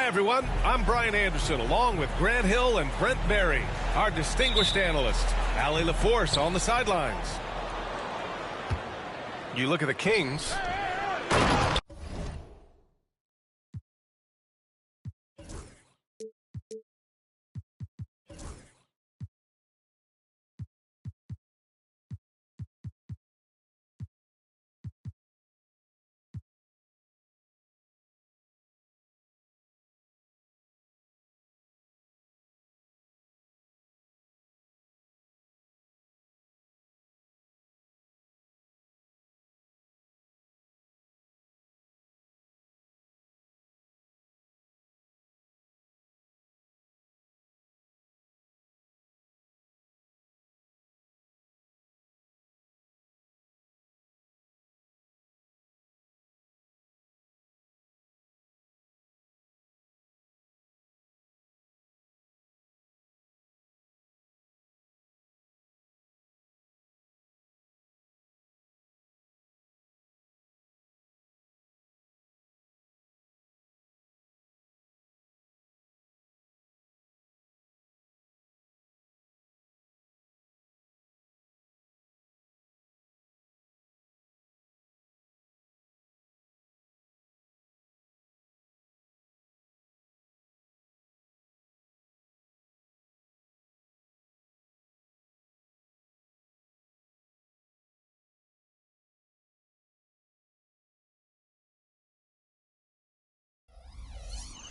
everyone, I'm Brian Anderson, along with Grant Hill and Brent Berry, our distinguished analyst. Allie LaForce on the sidelines. You look at the Kings.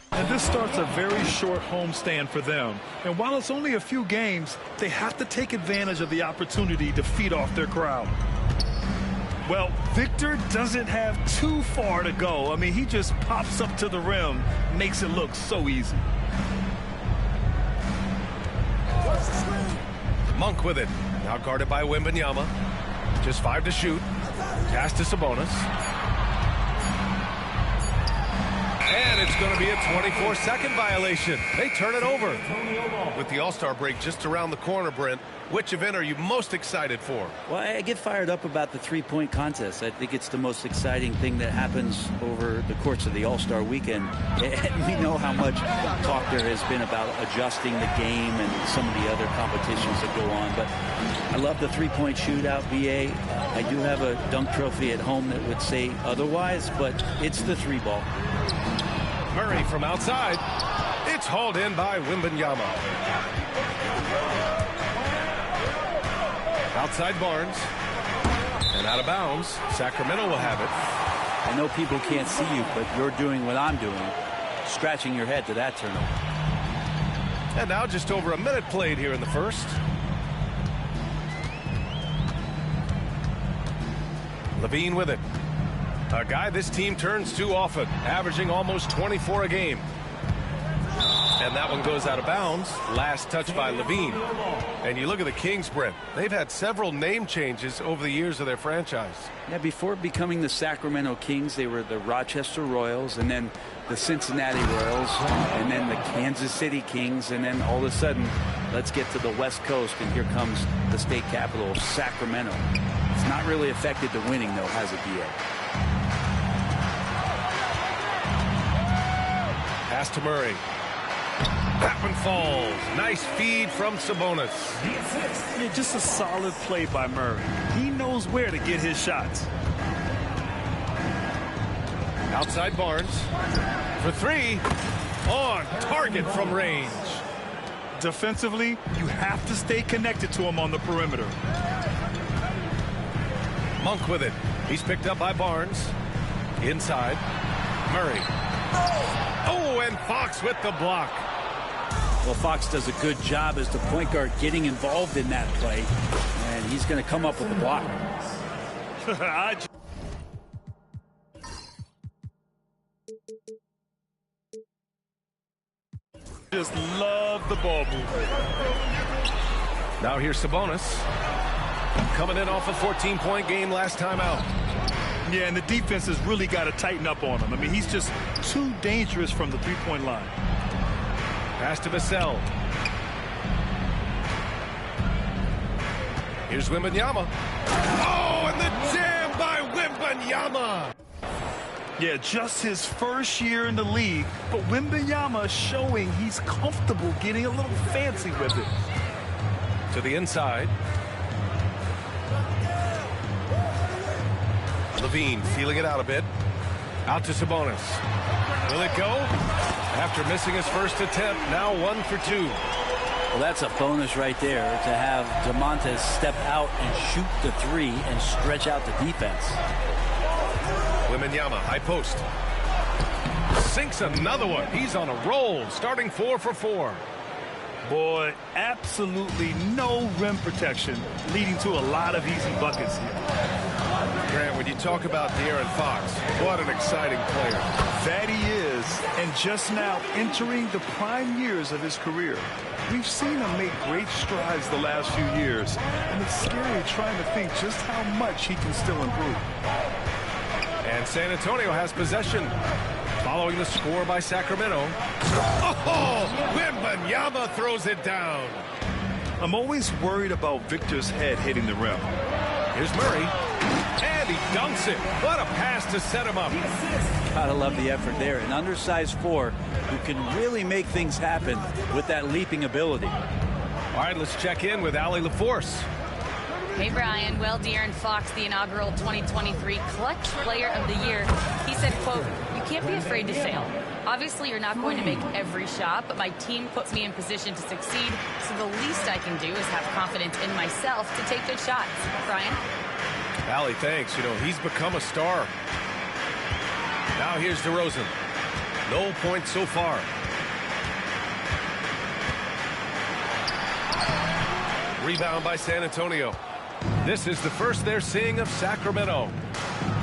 And this starts a very short homestand for them. And while it's only a few games, they have to take advantage of the opportunity to feed off their crowd. Well, Victor doesn't have too far to go. I mean, he just pops up to the rim, makes it look so easy. Monk with it. Now guarded by Wembanyama. Just 5 to shoot. Pass to Sabonis. And it's going to be a 24-second violation. They turn it over. With the All-Star break just around the corner, Brent, which event are you most excited for? Well, I get fired up about the three-point contest. I think it's the most exciting thing that happens over the course of the All-Star weekend. And we know how much talk there has been about adjusting the game and some of the other competitions that go on. But I love the three-point shootout, BA. I do have a dunk trophy at home that would say otherwise, but it's the three ball. Murray from outside. It's hauled in by Wembanyama. Outside Barnes. And out of bounds. Sacramento will have it. I know people can't see you, but you're doing what I'm doing. Scratching your head to that turnover. And now just over a minute played here in the first. Levine with it. A guy this team turns to often, averaging almost 24 a game. And that one goes out of bounds. Last touch by Levine. And you look at the Kings, Brent. They've had several name changes over the years of their franchise. Yeah, before becoming the Sacramento Kings, they were the Rochester Royals, and then the Cincinnati Royals, and then the Kansas City Kings, and then all of a sudden, let's get to the West Coast, and here comes the state capital, Sacramento. It's not really affected the winning, though, has it, BA? Pass to Murray. That one falls. Nice feed from Sabonis. Yeah, just a solid play by Murray. He knows where to get his shots. Outside Barnes. For 3. On target from range. Defensively, you have to stay connected to him on the perimeter. Monk with it. He's picked up by Barnes. Inside. Murray. Oh, and Fox with the block. Well, Fox does a good job as the point guard getting involved in that play, and he's going to come up with the block. I just love the ball movement. Now here's Sabonis. Coming in off a 14-point game last time out. Yeah, and the defense has really got to tighten up on him. I mean, he's just too dangerous from the three-point line. Pass to Vassell. Here's Wembanyama. Oh, and the jam by Wembanyama. Yeah, just his first year in the league, but Wembanyama showing he's comfortable getting a little fancy with it. To the inside. Levine feeling it out a bit. Out to Sabonis. Will it go? After missing his first attempt, now 1 for 2. Well, that's a bonus right there to have DeMontis step out and shoot the three and stretch out the defense. Wembanyama, high post. Sinks another one. He's on a roll, starting 4 for 4. Boy, absolutely no rim protection, leading to a lot of easy buckets here. Grant, when you talk about De'Aaron Fox, what an exciting player. That he is, and just now entering the prime years of his career. We've seen him make great strides the last few years, and it's scary trying to think just how much he can still improve. And San Antonio has possession. Following the score by Sacramento. Oh, Wembanyama throws it down. I'm always worried about Victor's head hitting the rim. Here's Murray. And he dunks it. What a pass to set him up. Gotta love the effort there. An undersized 4 who can really make things happen with that leaping ability. All right, let's check in with Allie LaForce. Hey, Brian. Well, De'Aaron Fox, the inaugural 2023 Clutch Player of the Year, he said, quote, "You can't be afraid to fail. Obviously, you're not going to make every shot, but my team puts me in position to succeed, so the least I can do is have confidence in myself to take good shots." Brian? Allie, thanks. You know, he's become a star. Now here's DeRozan. No points so far. Rebound by San Antonio. This is the first they're seeing of Sacramento.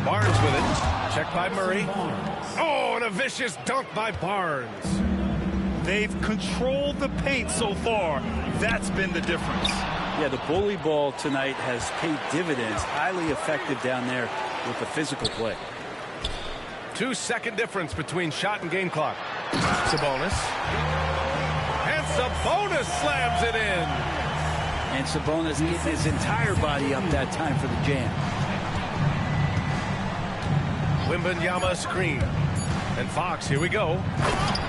Barnes with it. Checked by Murray. Oh, and a vicious dunk by Barnes. They've controlled the paint so far. That's been the difference. Yeah, the bully ball tonight has paid dividends. Highly effective down there with the physical play. 2-second difference between shot and game clock. Sabonis. And Sabonis slams it in. And Sabonis getting his entire body up that time for the jam. Wembanyama screen. And Fox, here we go.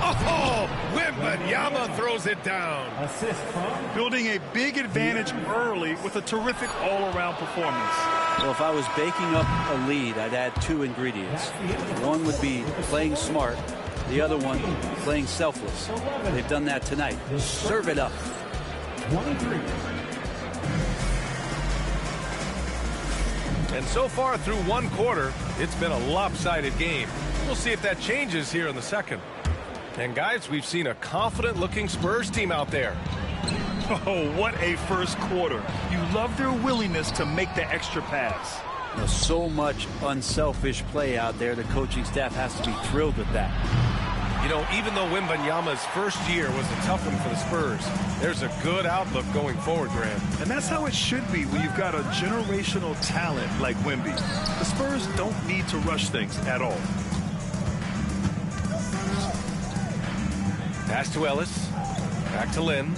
Oh, Wembanyama throws it down. Building a big advantage early with a terrific all-around performance. Well, if I was baking up a lead, I'd add 2 ingredients. One would be playing smart. The other one, playing selfless. They've done that tonight. Serve it up. 23. And so far through one quarter, it's been a lopsided game. We'll see if that changes here in the second. And guys, we've seen a confident-looking Spurs team out there. Oh, what a first quarter. You love their willingness to make the extra pass. There's so much unselfish play out there. The coaching staff has to be thrilled with that. You know, even though Wembanyama's first year was a tough one for the Spurs, there's a good outlook going forward, Grant. And that's how it should be when you've got a generational talent like Wemby. The Spurs don't need to rush things at all. Pass to Ellis. Back to Lynn.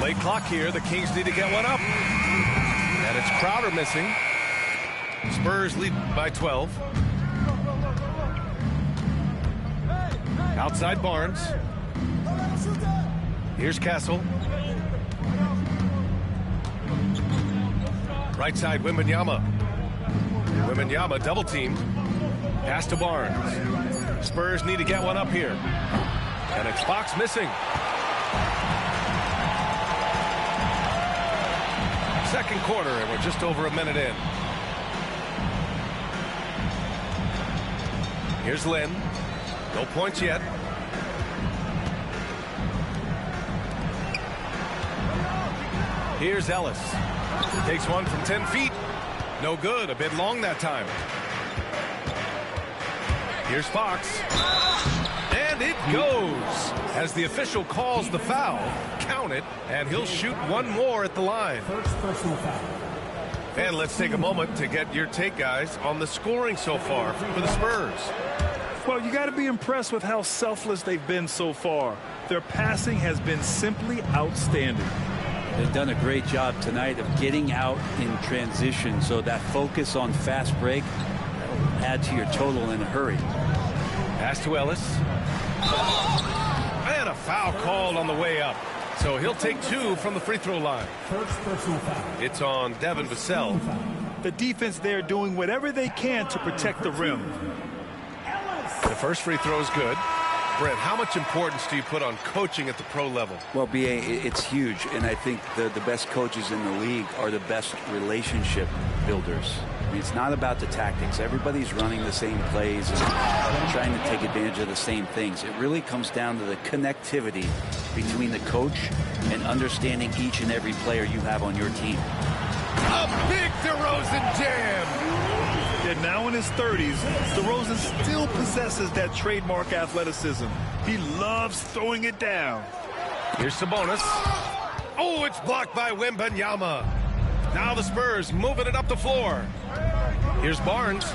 Late clock here. The Kings need to get one up. And it's Crowder missing. Spurs lead by 12. Outside Barnes. Here's Castle. Right side Wembanyama. Wembanyama double teamed. Pass to Barnes. Spurs need to get one up here. And it's Fox missing. Second quarter, and we're just over a minute in. Here's Lynn. No points yet. Here's Ellis. Takes one from 10 feet. No good. A bit long that time. Here's Fox. And it goes. As the official calls the foul, count it, and he'll shoot one more at the line. First personal foul. And let's take a moment to get your take, guys, on the scoring so far for the Spurs. Well, you got to be impressed with how selfless they've been so far. Their passing has been simply outstanding. They've done a great job tonight of getting out in transition, so that focus on fast break will add to your total in a hurry. Pass to Ellis. And a foul called on the way up. So he'll take 2 from the free throw line. First personal foul. It's on Devin Vassell. The defense there doing whatever they can to protect the rim. The first free throw is good. Brent, how much importance do you put on coaching at the pro level? Well, B.A., it's huge, and I think the best coaches in the league are the best relationship builders. I mean, it's not about the tactics. Everybody's running the same plays and trying to take advantage of the same things. It really comes down to the connectivity between the coach and understanding each and every player you have on your team. A big DeRozan jam! And now in his 30s, DeRozan still possesses that trademark athleticism. He loves throwing it down. Here's Sabonis. Oh, it's blocked by Wembanyama. Now the Spurs moving it up the floor. Here's Barnes.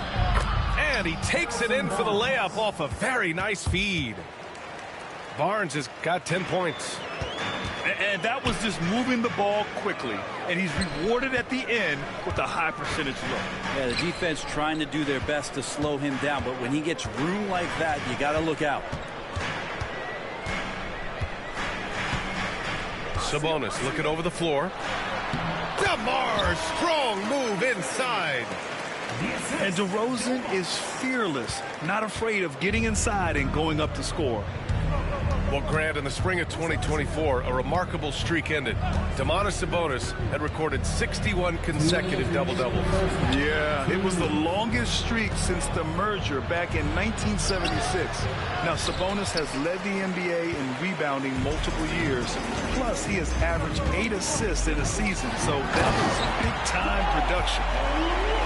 And he takes it in for the layup off a very nice feed. Barnes has got 10 points. And that was just moving the ball quickly. And he's rewarded at the end with a high percentage look. Yeah, the defense trying to do their best to slow him down. But when he gets room like that, you got to look out. Sabonis looking over the floor. DeMar, strong move inside. And DeRozan is fearless, not afraid of getting inside and going up to score. Well, Grant, in the spring of 2024, a remarkable streak ended. Domantas Sabonis had recorded 61 consecutive double-doubles. Yeah, it was the longest streak since the merger back in 1976. Now, Sabonis has led the NBA in rebounding multiple years. Plus, he has averaged 8 assists in a season, so that is big-time production.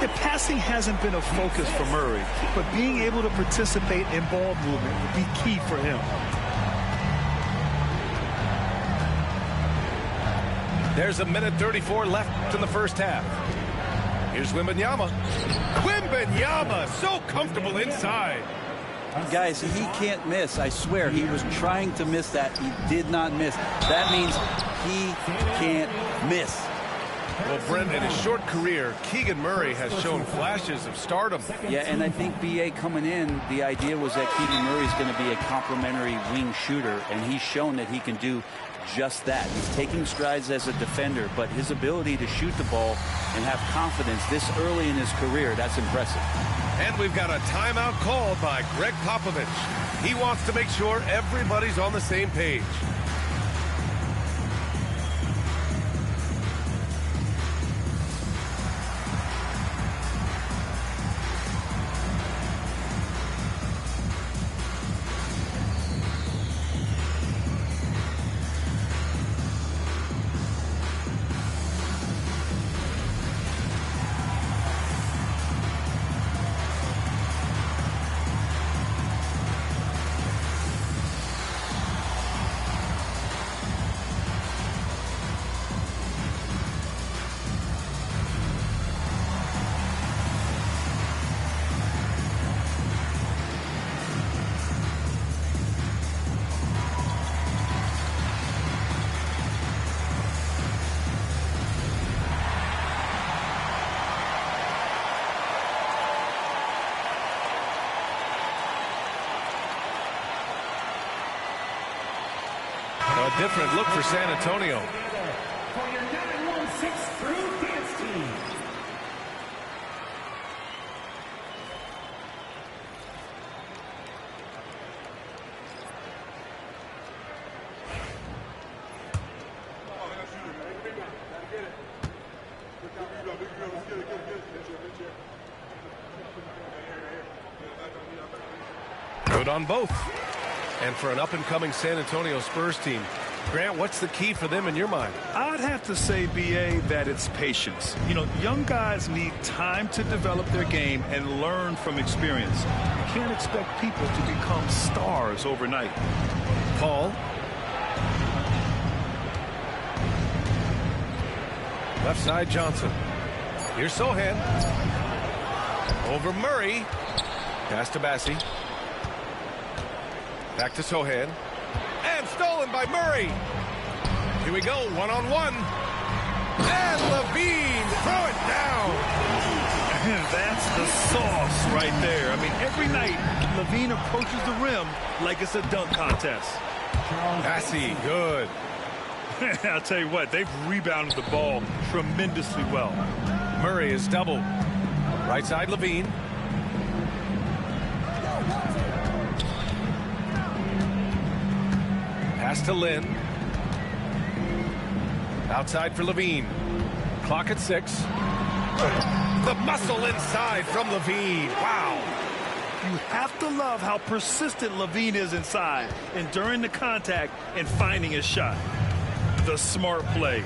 The passing hasn't been a focus for Murray, but being able to participate in ball movement will be key for him. There's a minute 34 left in the first half. Here's Wembanyama. Wembanyama, so comfortable inside. Guys, he can't miss. I swear, he was trying to miss that. He did not miss. That means he can't miss. Well, Brent, in his short career, Keegan Murray has shown flashes of stardom. Yeah, and I think B.A. coming in, the idea was that Keegan Murray's going to be a complimentary wing shooter, and he's shown that he can do just that. He's taking strides as a defender, but his ability to shoot the ball and have confidence this early in his career, that's impressive. And we've got a timeout called by Greg Popovich. He wants to make sure everybody's on the same page. A different look for San Antonio. For your 916 Crew Dance Team. Good on both. And for an up-and-coming San Antonio Spurs team, Grant, what's the key for them in your mind? I'd have to say, B.A., that it's patience. You know, young guys need time to develop their game and learn from experience. You can't expect people to become stars overnight. Paul. Left side, Johnson. Here's Sohan. Over Murray. Pass to Bassi. Back to Sohan. And stolen by Murray. Here we go, one-on-one. And Levine, throw it down. And that's the sauce right there. I mean, every night, Levine approaches the rim like it's a dunk contest. Passy, good. I'll tell you what, they've rebounded the ball tremendously well. Murray is doubled. Right side, Levine. Pass to Lynn. Outside for Levine. Clock at 6. The muscle inside from Levine. Wow. You have to love how persistent Levine is inside, enduring the contact and finding his shot. The smart play.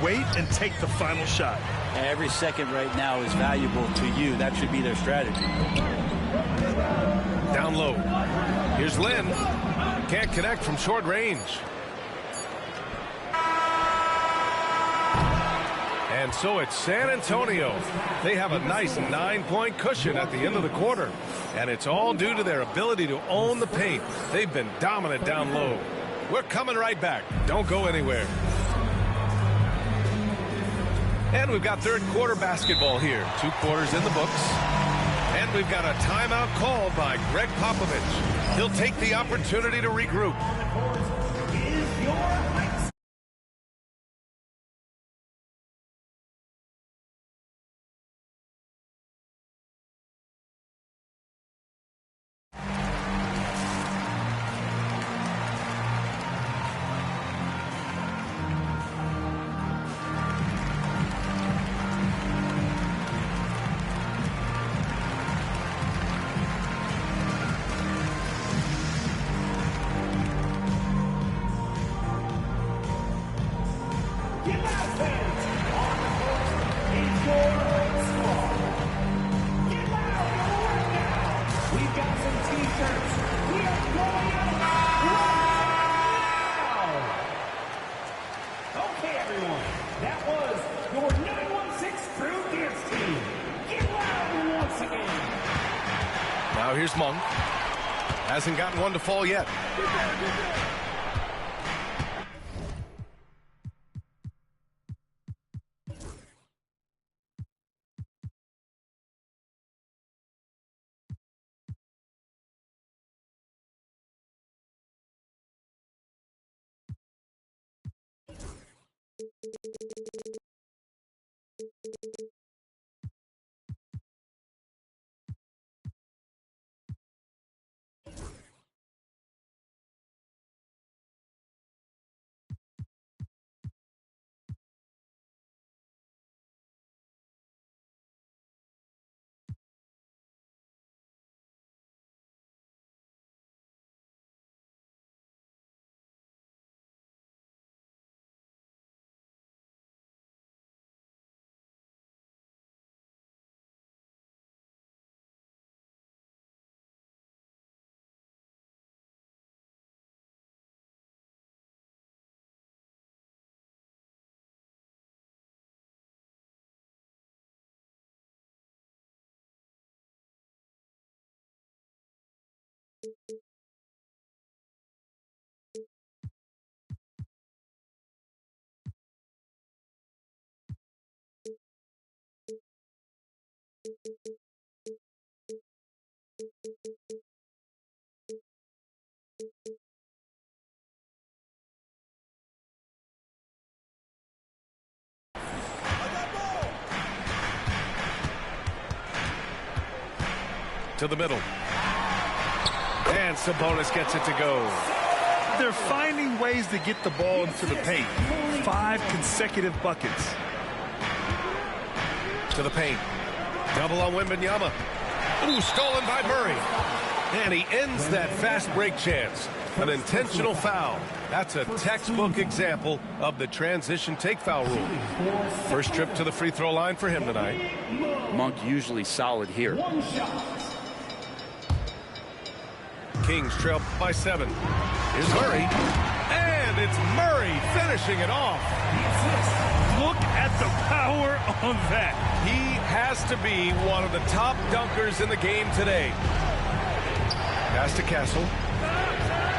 Wait and take the final shot. Every second right now is valuable to you. That should be their strategy. Down low. Here's Lynn. Can't connect from short range. And so it's San Antonio. They have a nice 9-point cushion at the end of the quarter. And it's all due to their ability to own the paint. They've been dominant down low. We're coming right back. Don't go anywhere. And we've got third quarter basketball here. 2 quarters in the books. And we've got a timeout called by Greg Popovich. He'll take the opportunity to regroup. Now here's Monk. Hasn't gotten one to fall yet. To the middle. And Sabonis gets it to go. They're finding ways to get the ball into the paint. 5 consecutive buckets. To the paint. Double on Wembanyama. Ooh, stolen by Murray. And he ends that fast break chance. An intentional foul. That's a textbook example of the transition take foul rule. First trip to the free throw line for him tonight. Monk usually solid here. Kings trail by 7. Here's Murray. And it's Murray finishing it off. Look at the power on that. He has to be one of the top dunkers in the game today. Pass to Castle.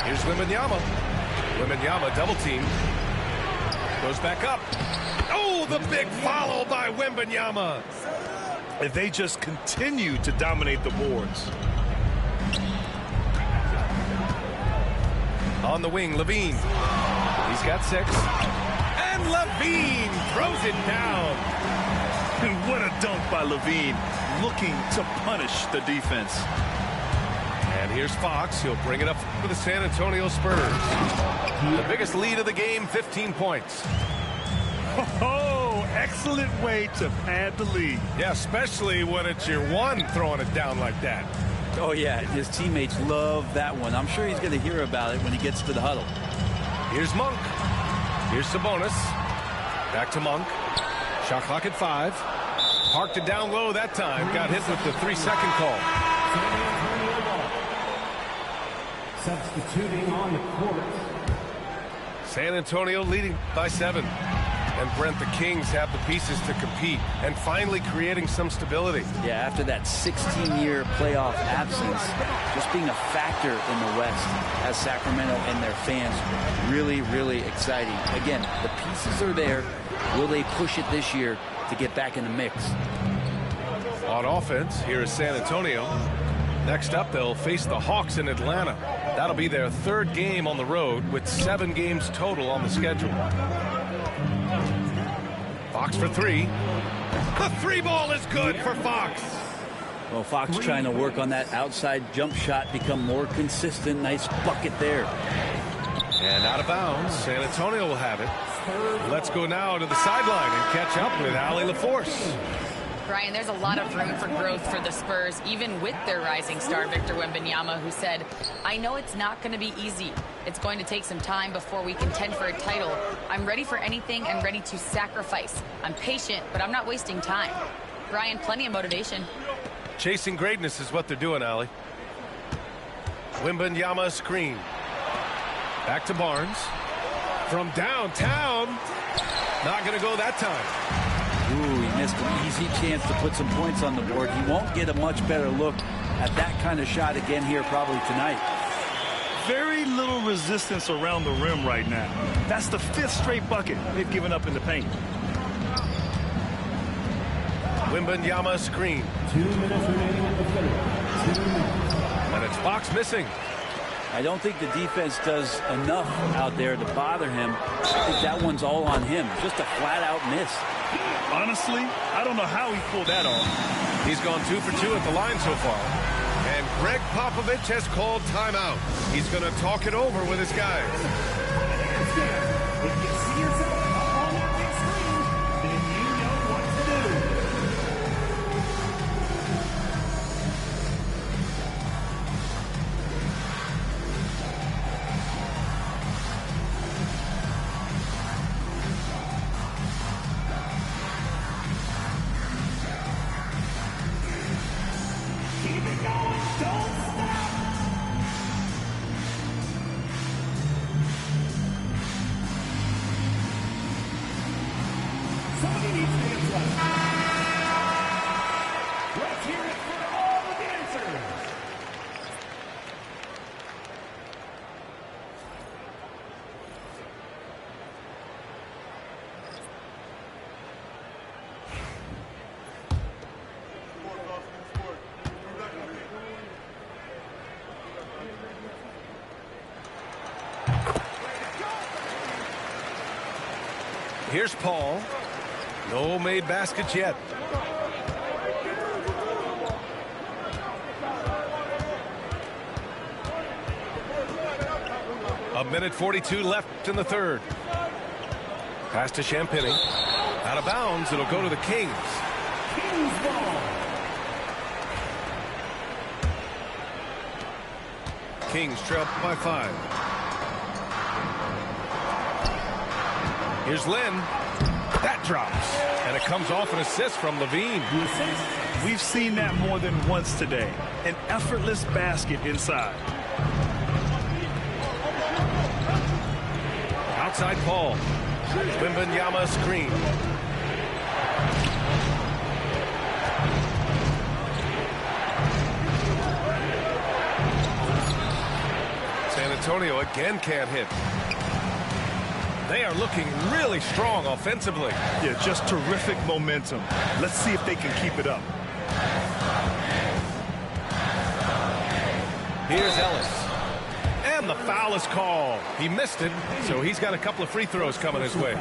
Here's Wembanyama. Wembanyama double team. Goes back up. Oh, the big follow by Wembanyama. And they just continue to dominate the boards. On the wing, Levine. He's got 6. And Levine throws it down. And what a dunk by Levine, looking to punish the defense. And here's Fox. He'll bring it up for the San Antonio Spurs. The biggest lead of the game, 15 points. Oh, excellent way to pad the lead. Yeah, especially when it's your one throwing it down like that. Oh, yeah, his teammates love that one. I'm sure he's going to hear about it when he gets to the huddle. Here's Monk. Here's Sabonis. Back to Monk. Shot clock at 5. Parked it down low that time. Got hit with the 3-second call. Substituting on the court. San Antonio leading by 7. And Brent, the Kings have the pieces to compete and finally creating some stability. Yeah, after that 16-year playoff absence, just being a factor in the West has Sacramento and their fans really, really exciting. Again, the pieces are there. Will they push it this year to get back in the mix? On offense, here is San Antonio. Next up, they'll face the Hawks in Atlanta. That'll be their 3rd game on the road with 7 games total on the schedule. Fox for 3. The 3 ball is good for Fox. Well, Fox trying to work on that outside jump shot, become more consistent. Nice bucket there. And out of bounds, San Antonio will have it. Let's go now to the sideline and catch up with Allie LaForce. Brian, there's a lot of room for growth for the Spurs, even with their rising star, Victor Wembanyama, who said, I know it's not going to be easy. It's going to take some time before we contend for a title. I'm ready for anything and ready to sacrifice. I'm patient, but I'm not wasting time. Brian, plenty of motivation. Chasing greatness is what they're doing, Allie. Wembanyama screen. Back to Barnes. From downtown. Not going to go that time. Ooh, he missed an easy chance to put some points on the board. He won't get a much better look at that kind of shot again here probably tonight. Very little resistance around the rim right now. That's the 5th straight bucket they've given up in the paint. Wembanyama screen. 2 minutes remaining in the 3rd. 2 minutes. And it's Fox missing. I don't think the defense does enough out there to bother him. I think that one's all on him. Just a flat-out miss. Honestly, I don't know how he pulled that off. He's gone 2 for 2 at the line so far. And Greg Popovich has called timeout. He's going to talk it over with his guys. If you see yourself up on that big screen, then you know what to do. Keep it going. Don't stop. Somebody needs dance lessons. Let's hear it for all the dancers. Here's Paul. No made baskets yet. A minute 42 left in the 3rd. Pass to Champagny. Out of bounds. It'll go to the Kings. Kings ball. Kings trail by 5. Here's Lynn. That drops. And it comes off an assist from Levine. We've seen that more than once today. An effortless basket inside. Outside Paul. Wembanyama screen. San Antonio again can't hit. They are looking really strong offensively. Yeah, just terrific momentum. Let's see if they can keep it up. Here's Ellis. And the foul is called. He missed it, so he's got a couple of free throws coming his way.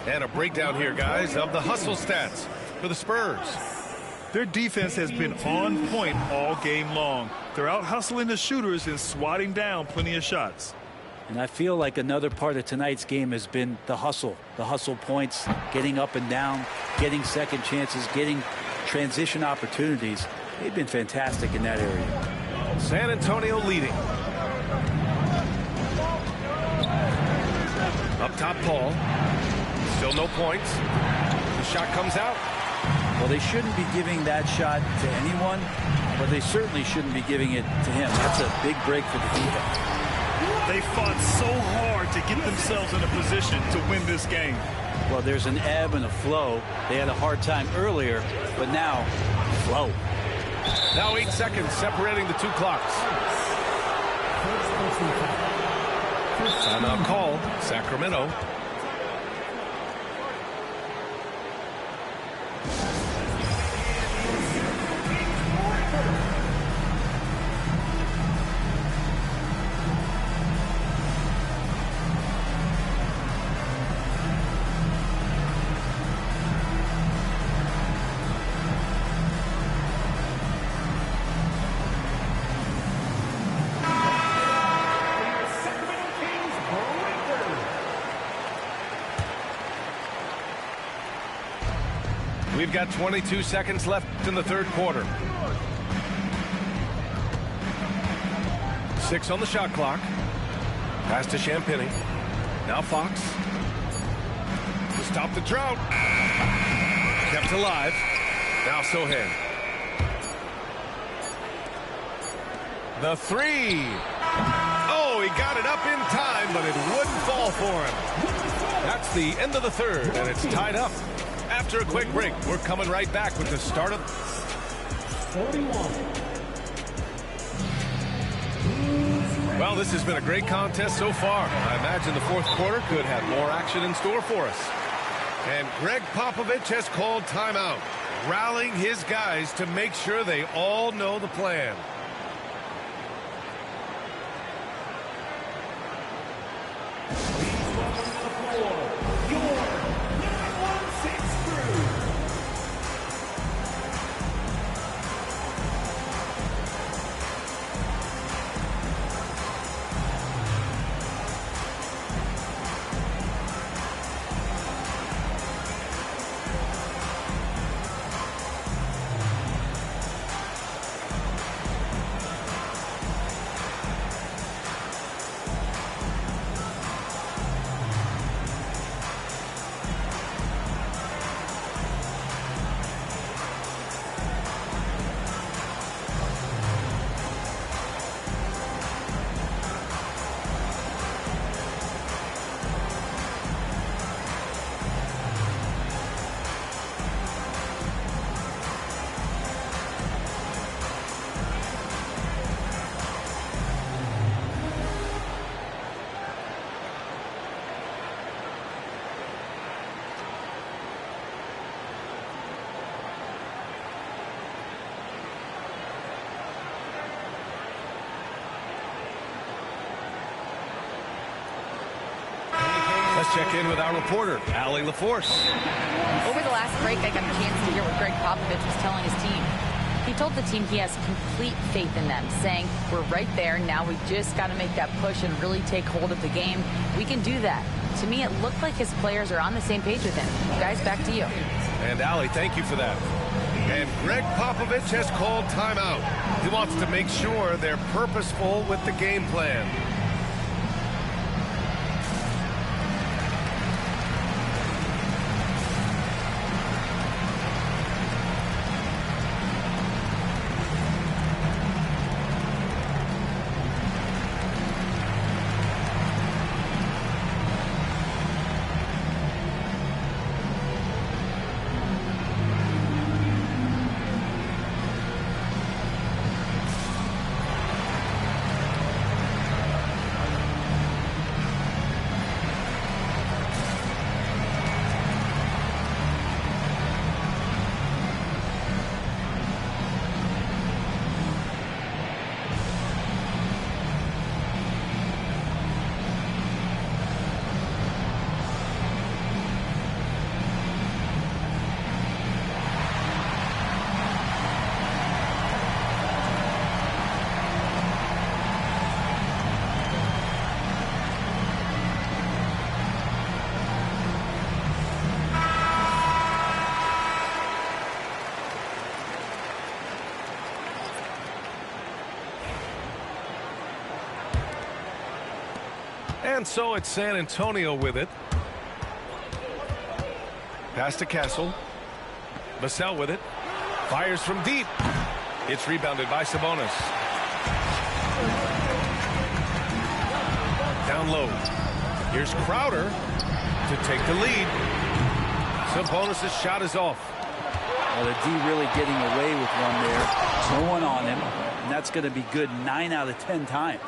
And a breakdown here, guys, of the hustle stats for the Spurs. Their defense has been on point all game long. They're out hustling the shooters and swatting down plenty of shots. And I feel like another part of tonight's game has been the hustle points, getting up and down, getting second chances, getting transition opportunities. They've been fantastic in that area. San Antonio leading. Up top, Paul. Still no points. The shot comes out. Well, they shouldn't be giving that shot to anyone, but they certainly shouldn't be giving it to him. That's a big break for the defense. They fought so hard to get themselves in a position to win this game. Well, there's an ebb and a flow. They had a hard time earlier, but now, flow. Now 8 seconds separating the two clocks. Timeout call, Sacramento. We've got 22 seconds left in the third quarter. 6 on the shot clock. Pass to Champagny. Now Fox. To stop the drought. Kept alive. Now Sohan. The three. Oh, he got it up in time, but it wouldn't fall for him. That's the end of the third, and it's tied up. After a quick break, we're coming right back with the start of 41. Well, this has been a great contest so far. I imagine the fourth quarter could have more action in store for us. And Greg Popovich has called timeout, rallying his guys to make sure they all know the plan. Let's check in with our reporter, Allie LaForce. Over the last break, I got a chance to hear what Greg Popovich was telling his team. He told the team he has complete faith in them, saying, we're right there. Now we just got to make that push and really take hold of the game. We can do that. To me, it looked like his players are on the same page with him. Guys, back to you. And Allie, thank you for that. And Greg Popovich has called timeout. He wants to make sure they're purposeful with the game plan. And so it's San Antonio with it. Pass to Castle. Vassell with it. Fires from deep. It's rebounded by Sabonis. Down low. Here's Crowder to take the lead. Sabonis' shot is off. Well, the D really getting away with one there. No one on him. And that's going to be good 9 out of 10 times.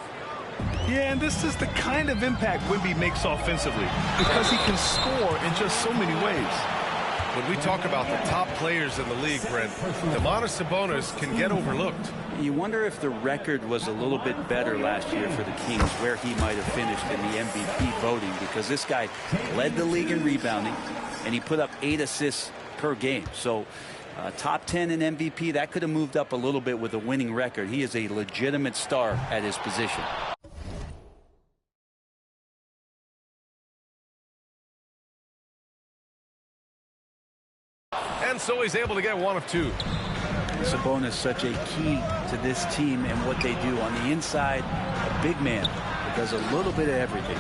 Yeah, and this is the kind of impact Wemby makes offensively because he can score in just so many ways. When we talk about the top players in the league, Brent, Domantas Sabonis can get overlooked. You wonder if the record was a little bit better last year for the Kings, where he might have finished in the MVP voting, because this guy led the league in rebounding, and he put up 8 assists per game. So top 10 in MVP, that could have moved up a little bit with a winning record. He is a legitimate star at his position. And so he's able to get 1 of 2. Sabonis such a key to this team and what they do on the inside. A big man that does a little bit of everything.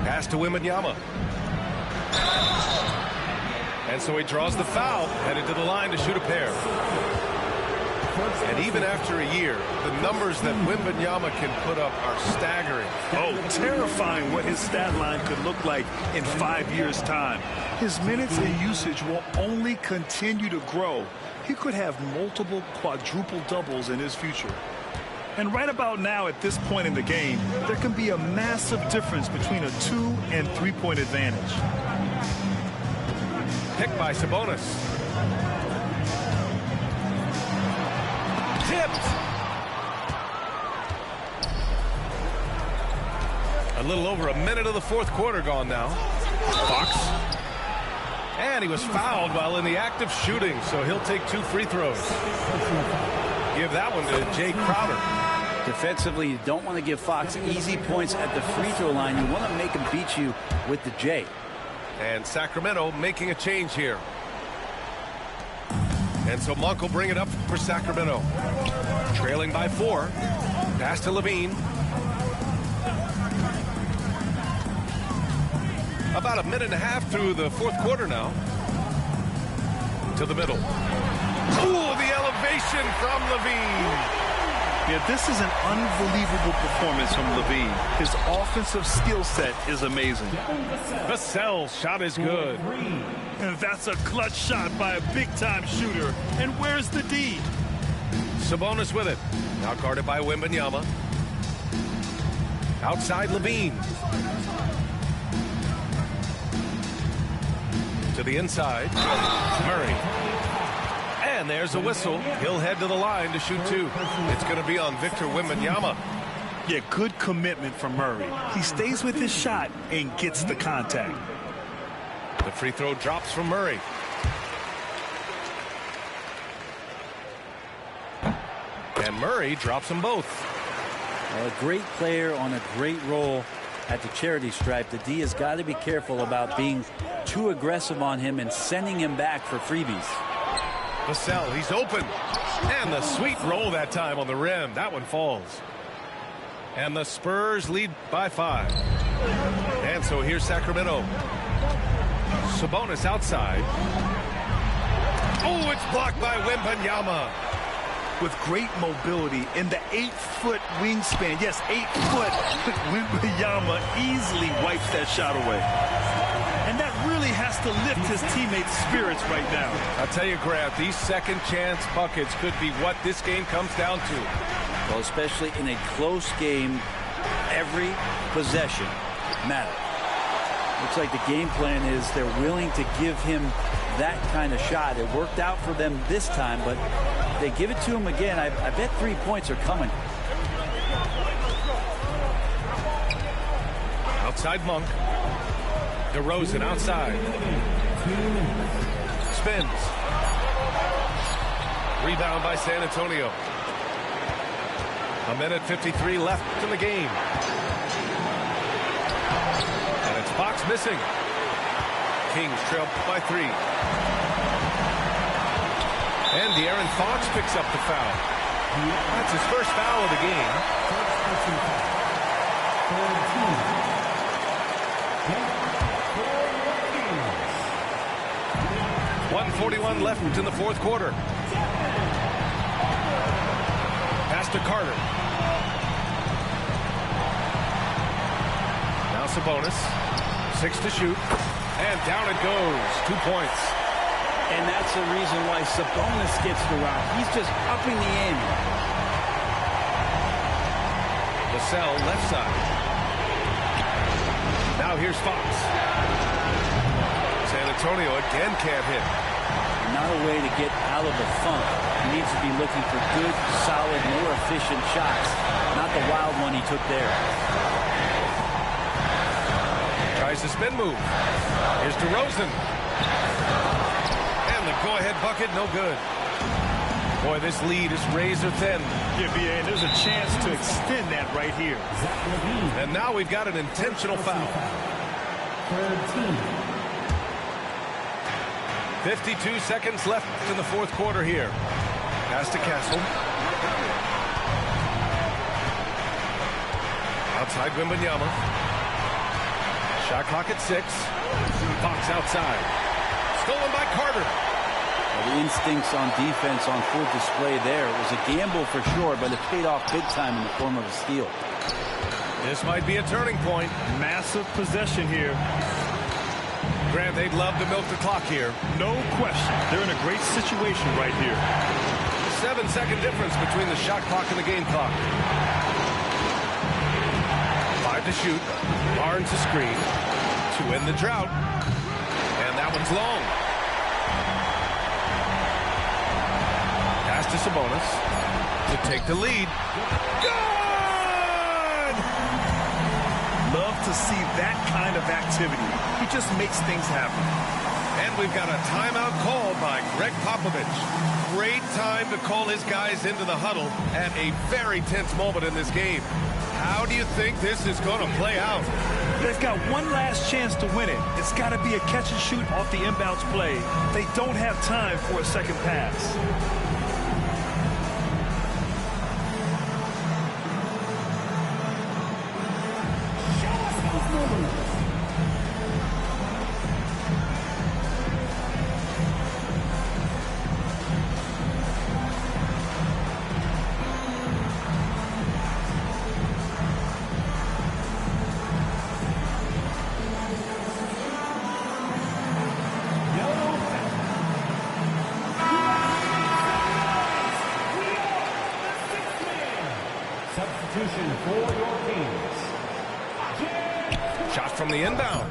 Pass to Wembanyama. And so he draws the foul, headed to the line to shoot a pair. And even after a year, the numbers that Wembanyama can put up are staggering. Oh, terrifying what his stat line could look like in 5 years' time. His minutes and usage will only continue to grow. He could have multiple quadruple doubles in his future. And right about now, at this point in the game, there can be a massive difference between a 2- and 3-point advantage. Picked by Sabonis. Tipped. A little over a minute of the 4th quarter gone now. Fox. And he was fouled while in the act of shooting, so he'll take 2 free throws. Give that one to Jay Crowder. Defensively, you don't want to give Fox easy points at the free throw line. You want to make him beat you with the J. And Sacramento making a change here. And so Monk will bring it up for Sacramento. Trailing by 4. Pass to Levine. About a minute and a half through the 4th quarter now. To the middle. Oh, the elevation from Levine. Yeah, this is an unbelievable performance from Levine. His offensive skill set is amazing. Vassell's shot is good. And that's a clutch shot by a big-time shooter. And where's the D? Sabonis with it. Now guarded by Wembanyama. Outside Levine. To the inside. Murray. And there's a whistle. He'll head to the line to shoot 2. It's going to be on Victor Wembanyama. Yeah, good commitment from Murray. He stays with his shot and gets the contact. The free throw drops from Murray. And Murray drops them both. Well, a great player on a great role at the charity stripe. The D has got to be careful about being too aggressive on him and sending him back for freebies. Vassell, he's open. And the sweet roll that time on the rim. That one falls. And the Spurs lead by 5. And so here's Sacramento. Sabonis outside. Oh, it's blocked by Wembanyama. With great mobility in the 8-foot wingspan. Yes, 8 foot. Wembanyama easily wipes that shot away. And that really has to lift his teammates' spirits right now. I'll tell you, Grant, these second chance buckets could be what this game comes down to. Well, especially in a close game, every possession matters. Looks like the game plan is they're willing to give him that kind of shot. It worked out for them this time, but if they give it to him again, I bet 3 points are coming. Outside Monk. DeRozan outside. Spins. Rebound by San Antonio. A minute 53 left in the game. And it's Fox missing. Kings trail by 3. And De'Aaron Fox picks up the foul. That's his first foul of the game. 1:41 left in the fourth quarter. Pass to Carter. Now Sabonis. 6 to shoot. And down it goes. 2 points. And that's the reason why Sabonis gets the rock. He's just upping the ante. Vassell left side. Now here's Fox. San Antonio again can't hit. Not a way to get out of the funk. He needs to be looking for good, solid, more efficient shots. Not the wild one he took there. Tries the spin move. Here's DeRozan. And the go-ahead bucket, no good. Boy, this lead is razor thin. Yeah, BA, and there's a chance to extend that right here. And now we've got an intentional foul. 52 seconds left in the fourth quarter here. Pass to Castle. Outside Wembanyama. Shot clock at 6. Fox outside. Stolen by Carter. Well, the instincts on defense on full display there. It was a gamble for sure, but it paid off big time in the form of a steal. This might be a turning point. Massive possession here. Grant, they'd love to milk the clock here. No question. They're in a great situation right here. 7-second difference between the shot clock and the game clock. 5 to shoot. Barnes a screen to end the drought. And that one's long. Pass to Sabonis to take the lead. Good! Love to see that kind of activity. He just makes things happen. And we've got a timeout called by Greg Popovich. Great time to call his guys into the huddle at a very tense moment in this game. How do you think this is going to play out? They've got one last chance to win it. It's got to be a catch and shoot off the inbounds play. They don't have time for a second pass. Substitution for your teams. Shot from the inbound.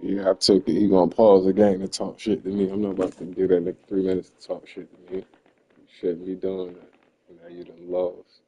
Yeah, I took it. He gonna pause the game to talk shit to me. I'm not about to do that in 3 minutes to talk shit to me. You shouldn't be doing that. Now you done lost.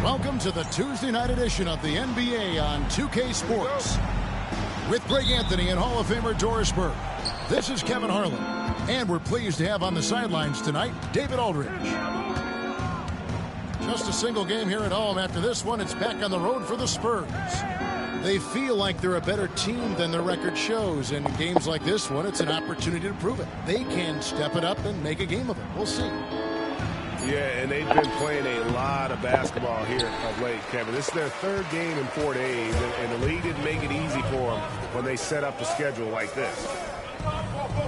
Welcome to the Tuesday night edition of the NBA on 2K Sports. With Greg Anthony and Hall of Famer Doris Burke, this is Kevin Harlan. And we're pleased to have on the sidelines tonight, David Aldridge. Just a single game here at home. After this one, it's back on the road for the Spurs. They feel like they're a better team than their record shows. And in games like this one, it's an opportunity to prove it. They can step it up and make a game of it. We'll see. Yeah, and they've been playing a lot of basketball here of late, Kevin. This is their third game in 4 days, and the league didn't make it easy for them when they set up the schedule like this.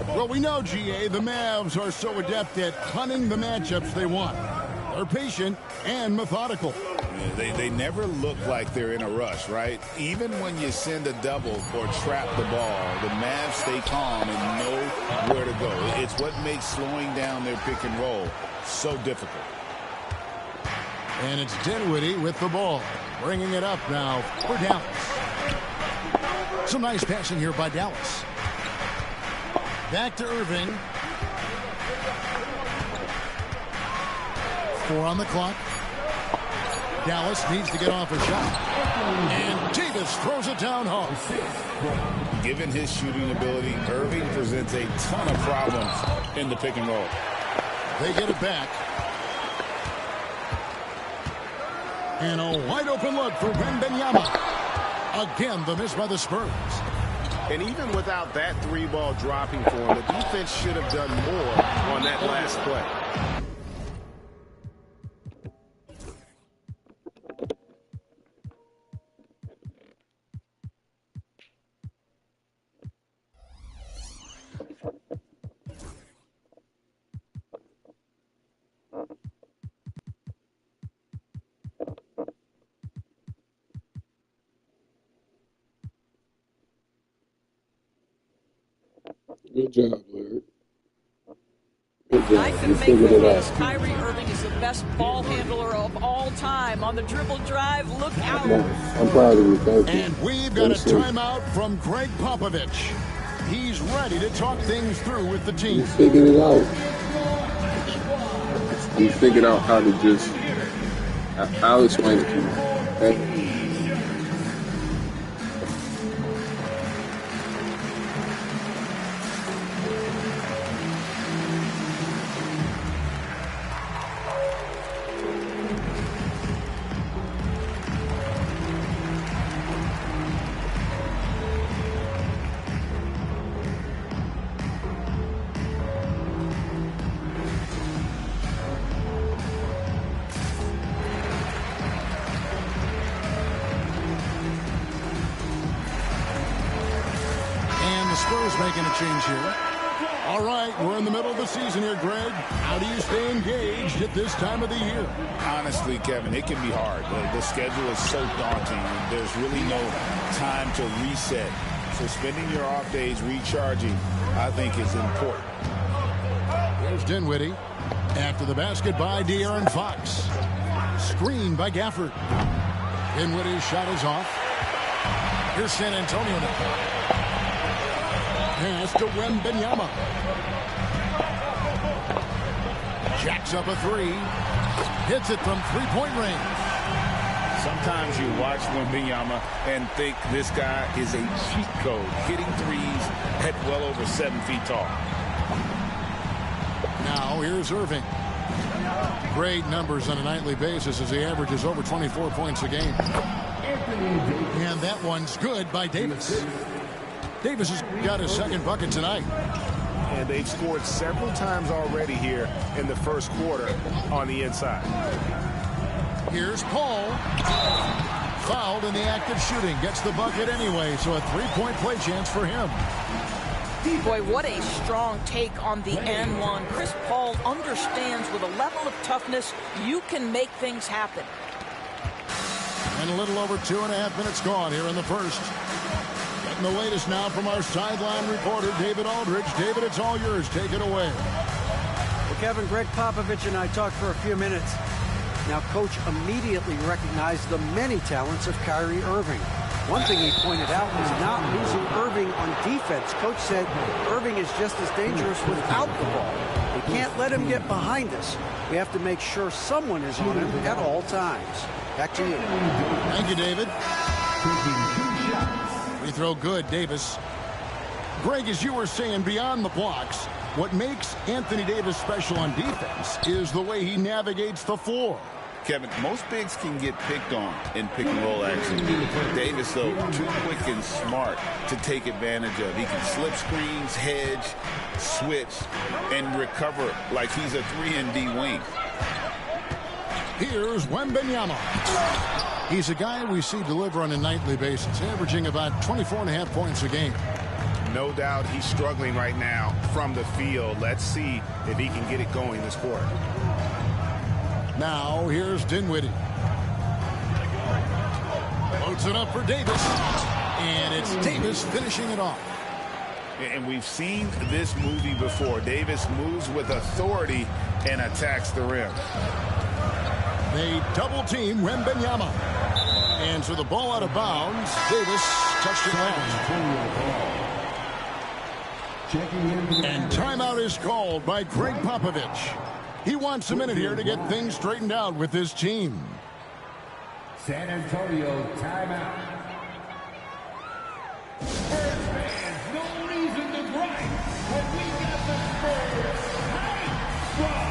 Well, we know, GA, the Mavs are so adept at punting the matchups they want. They're patient and methodical. Yeah, they never look like they're in a rush, right? Even when you send a double or trap the ball, the Mavs stay calm and know where to go. It's what makes slowing down their pick and roll so difficult. And it's Dinwiddie with the ball, bringing it up now for Dallas. Some nice passing here by Dallas. Back to Irving. 4 on the clock. Dallas needs to get off a shot. And Davis throws it down hard. Given his shooting ability, Irving presents a ton of problems in the pick and roll. They get it back. And a wide open look for Wembanyama. Again, the miss by the Spurs. And even without that 3-ball dropping for him, the defense should have done more on that last play. Good job, Larry. Good job. I can You make figured the it case out. Kyrie Irving is the best ball handler of all time. On the dribble drive, look out. Nice. I'm proud of you. Thank you. And we've got a Thanks, sir. timeout from Greg Popovich. He's ready to talk things through with the team. You figured it out. You figured out how to just, I'll explain it to you. Spurs making a change here. All right, we're in the middle of the season here, Greg. How do you stay engaged at this time of the year? Honestly, Kevin, it can be hard. The schedule is so daunting. There's really no time to reset. So spending your off days recharging, I think, is important. Here's Dinwiddie. After the basket by De'Aaron Fox. Screen by Gafford. Dinwiddie's shot is off. Here's San Antonio now. Pass to Wembanyama. Jacks up a three. Hits it from three-point range. Sometimes you watch Wembanyama and think this guy is a cheat code, hitting threes at well over 7 feet tall. Now here's Irving. Great numbers on a nightly basis as he averages over 24 points a game. And that one's good by Davis. Davis has got his second bucket tonight. And they've scored several times already here in the first quarter on the inside. Here's Paul. Fouled in the act of shooting. Gets the bucket anyway, so a three-point play chance for him. Boy, what a strong take on the N1. Chris Paul understands with a level of toughness, you can make things happen. And a little over 2.5 minutes gone here in the first. Getting the latest now from our sideline reporter, David Aldridge. David, it's all yours. Take it away. Well, Kevin, Greg Popovich and I talked for a few minutes. Now, Coach immediately recognized the many talents of Kyrie Irving. One thing he pointed out was not losing Irving on defense. Coach said Irving is just as dangerous without the ball. We can't let him get behind us. We have to make sure someone is on him at all times. Back to you. Thank you, David. Free throw good, Davis. Greg, as you were saying, beyond the blocks, what makes Anthony Davis special on defense is the way he navigates the floor. Kevin, most bigs can get picked on in pick-and-roll action. Davis, though, too quick and smart to take advantage of. He can slip screens, hedge, switch, and recover like he's a 3-and-D wing. Here's Wembanyama. He's a guy we see deliver on a nightly basis, averaging about 24.5 points a game. No doubt he's struggling right now from the field. Let's see if he can get it going this quarter. Now here's Dinwiddie. Loads it up for Davis. And it's Davis finishing it off. And we've seen this movie before. Davis moves with authority and attacks the rim. They double team Wembanyama. And so the ball out of bounds. Davis touched it last. And timeout is called by Greg Popovich. He wants a minute here to get things straightened out with his team. San Antonio timeout. Spurs fans, no reason to gripe when we got the Spurs night strong.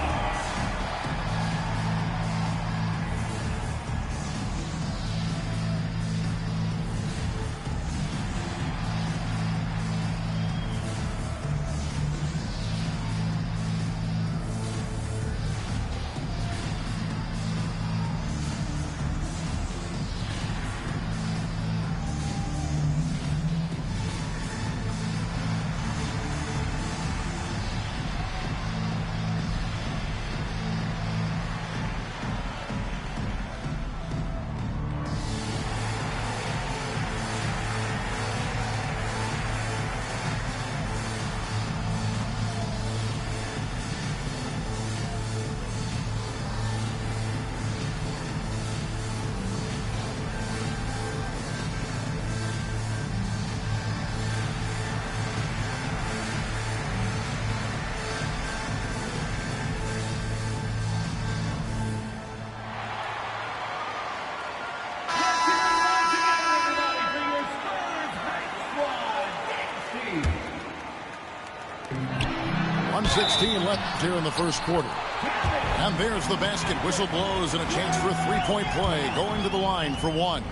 3:16 left here in the first quarter. And there's the basket. Whistle blows and a chance for a three-point play. Going to the line for one.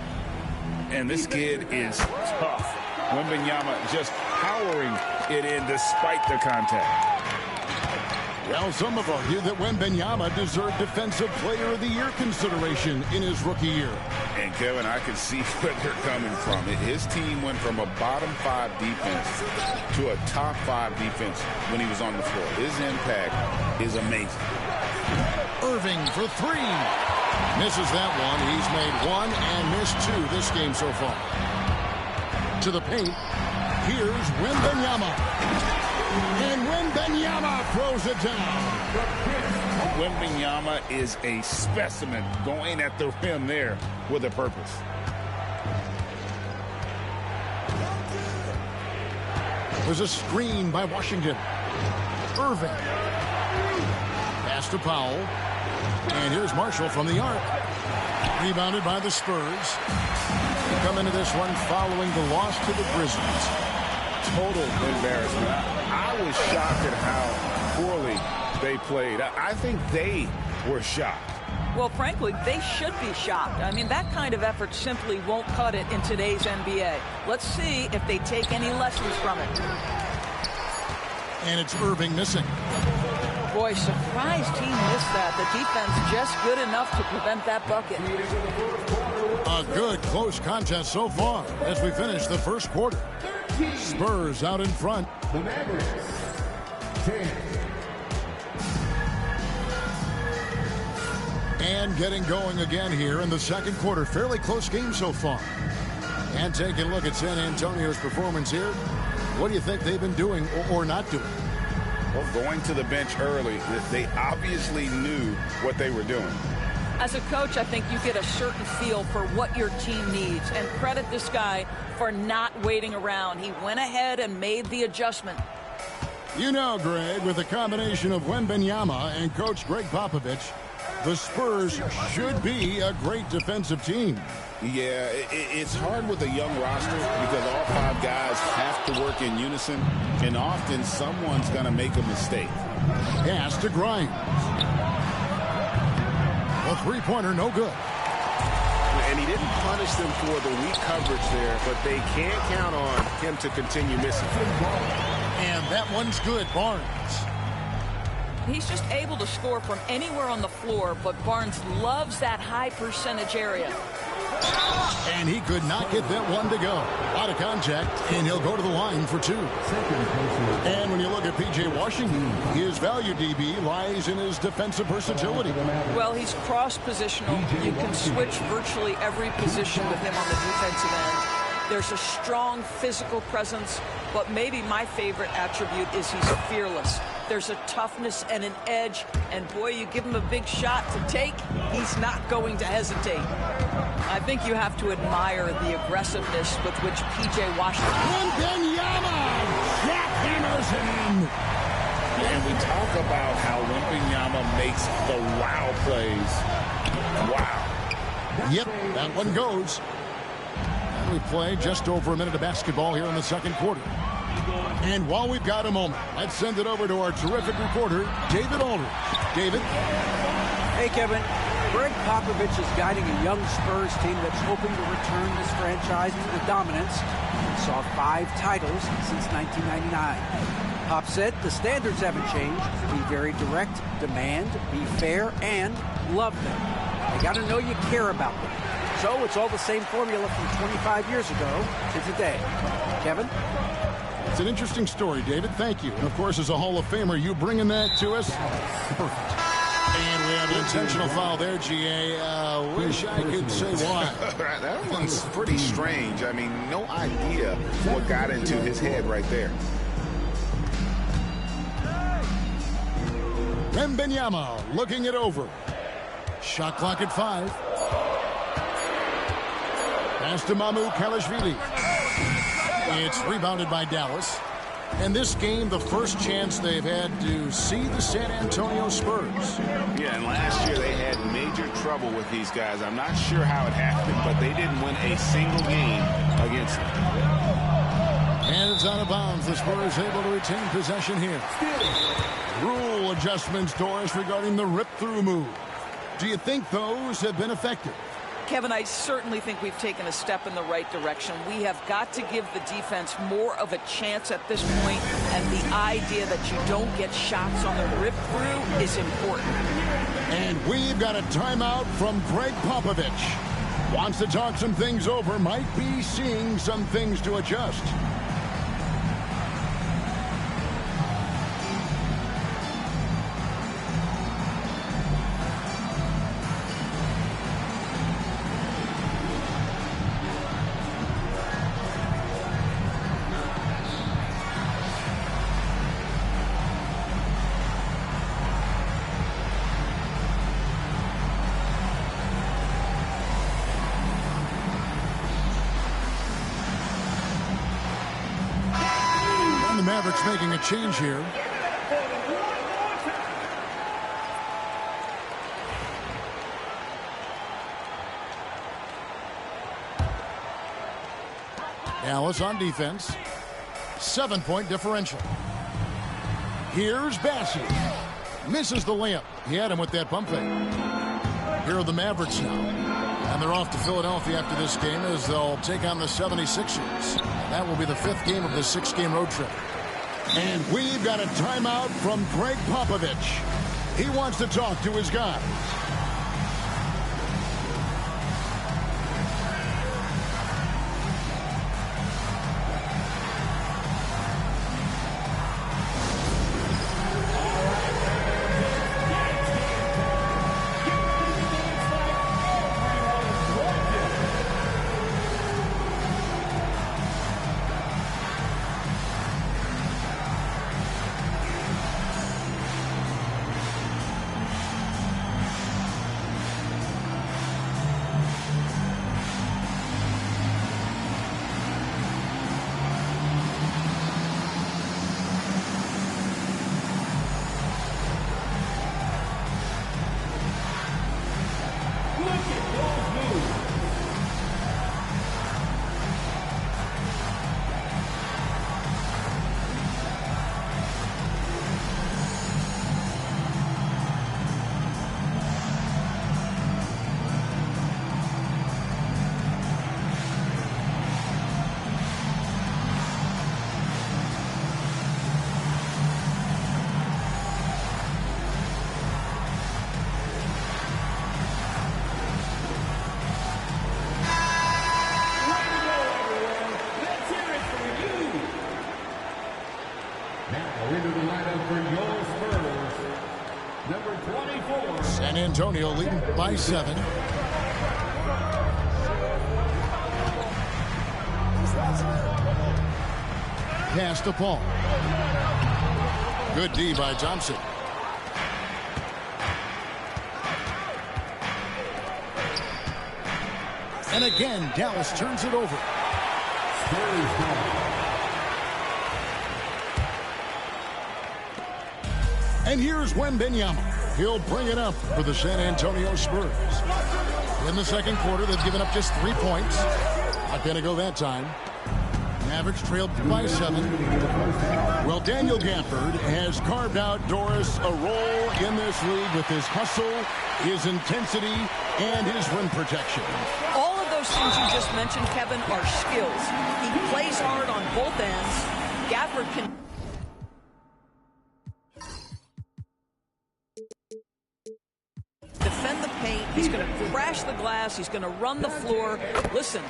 And this kid is tough. Wembanyama just powering it in despite the contact. Well, some have argued that Wembanyama deserved Defensive Player of the Year consideration in his rookie year. And, Kevin, I can see where they're coming from. His team went from a bottom 5 defense to a top 5 defense when he was on the floor. His impact is amazing. Irving for three. Misses that one. He's made one and missed two this game so far. To the paint. Here's Wembanyama. And Wembanyama throws it down. Wembanyama is a specimen going at the rim there with a purpose. There's a screen by Washington. Irving. Pass to Powell. And here's Marshall from the arc. Rebounded by the Spurs. They come into this one following the loss to the Grizzlies. Total embarrassment. I was shocked at how poorly they played. I think they were shocked. Well, frankly, they should be shocked. I mean, that kind of effort simply won't cut it in today's NBA. Let's see if they take any lessons from it. And it's Irving missing. Boy, surprised he missed that. The defense just good enough to prevent that bucket. A good close contest so far as we finish the first quarter. Spurs out in front. The Mavericks, 10. And getting going again here in the second quarter. Fairly close game so far. And taking a look at San Antonio's performance here. What do you think they've been doing or not doing? Well, going to the bench early, they obviously knew what they were doing. As a coach, I think you get a certain feel for what your team needs. And credit this guy for not waiting around. He went ahead and made the adjustment. You know, Greg, with the combination of Wembanyama and Coach Greg Popovich, the Spurs should be a great defensive team. Yeah, it's hard with a young roster because all 5 guys have to work in unison, and often someone's going to make a mistake. Pass to Grimes. A three-pointer, no good. And he didn't punish them for the weak coverage there, but they can't count on him to continue missing. And that one's good, Barnes. He's just able to score from anywhere on the floor, but Barnes loves that high percentage area. And he could not get that one to go. Out of contact, and he'll go to the line for 2. And when you look at P.J. Washington, his value, DB, lies in his defensive versatility. Well, he's cross-positional. You can switch virtually every position with him on the defensive end. There's a strong physical presence, but maybe my favorite attribute is he's fearless. There's a toughness and an edge, and boy, you give him a big shot to take, he's not going to hesitate. I think you have to admire the aggressiveness with which P.J. Washington... Wembanyama jackhammers in. And we talk about how Wembanyama makes the wow plays. Wow. Yep, that one goes. And we play just over a minute of basketball here in the second quarter. And while we've got a moment, let's send it over to our terrific reporter, David Aldridge. David? Hey, Kevin. Greg Popovich is guiding a young Spurs team that's hoping to return this franchise to the dominance. It saw 5 titles since 1999. Pop said the standards haven't changed. Be very direct, demand, be fair, and love them. They got to know you care about them. So it's all the same formula from 25 years ago to today. Kevin? It's an interesting story, David. Thank you. And, of course, as a Hall of Famer, you bringing that to us? Perfect. And we have an intentional foul there, G.A. Wish I could say why. That one's pretty strange. I mean, no idea what got into his head right there. Wembanyama looking it over. Shot clock at 5. Pass to Mamu Kalashvili. It's rebounded by Dallas. And this game, the first chance they've had to see the San Antonio Spurs. Yeah, and last year they had major trouble with these guys. I'm not sure how it happened, but they didn't win a single game against them. And it's out of bounds. The Spurs able to retain possession here. Rule adjustments, Doris, regarding the rip-through move. Do you think those have been effective? Kevin, I certainly think we've taken a step in the right direction. We have got to give the defense more of a chance at this point, and the idea that you don't get shots on the rip-through is important. And we've got a timeout from Greg Popovich. Wants to talk some things over, might be seeing some things to adjust. Mavericks making a change here. Dallas on defense. 7-point differential. Here's Bassey. Misses the layup. He had him with that bump fake. Here are the Mavericks now. And they're off to Philadelphia after this game as they'll take on the 76ers. That will be the 5th game of the 6-game road trip. And we've got a timeout from Greg Popovich. He wants to talk to his guys. San Antonio leading by 7. Pass to Paul. Good D by Thompson. And again, Dallas turns it over. And here's Wembanyama. He'll bring it up for the San Antonio Spurs. In the second quarter, they've given up just 3 points. Not going to go that time. Mavericks trailed by 7. Well, Daniel Gafford has carved out, Doris, a role in this league with his hustle, his intensity, and his rim protection. All of those things you just mentioned, Kevin, are skills. He plays hard on both ends. Gafford can... defend the paint. He's going to crash the glass. He's going to run the floor. Listen,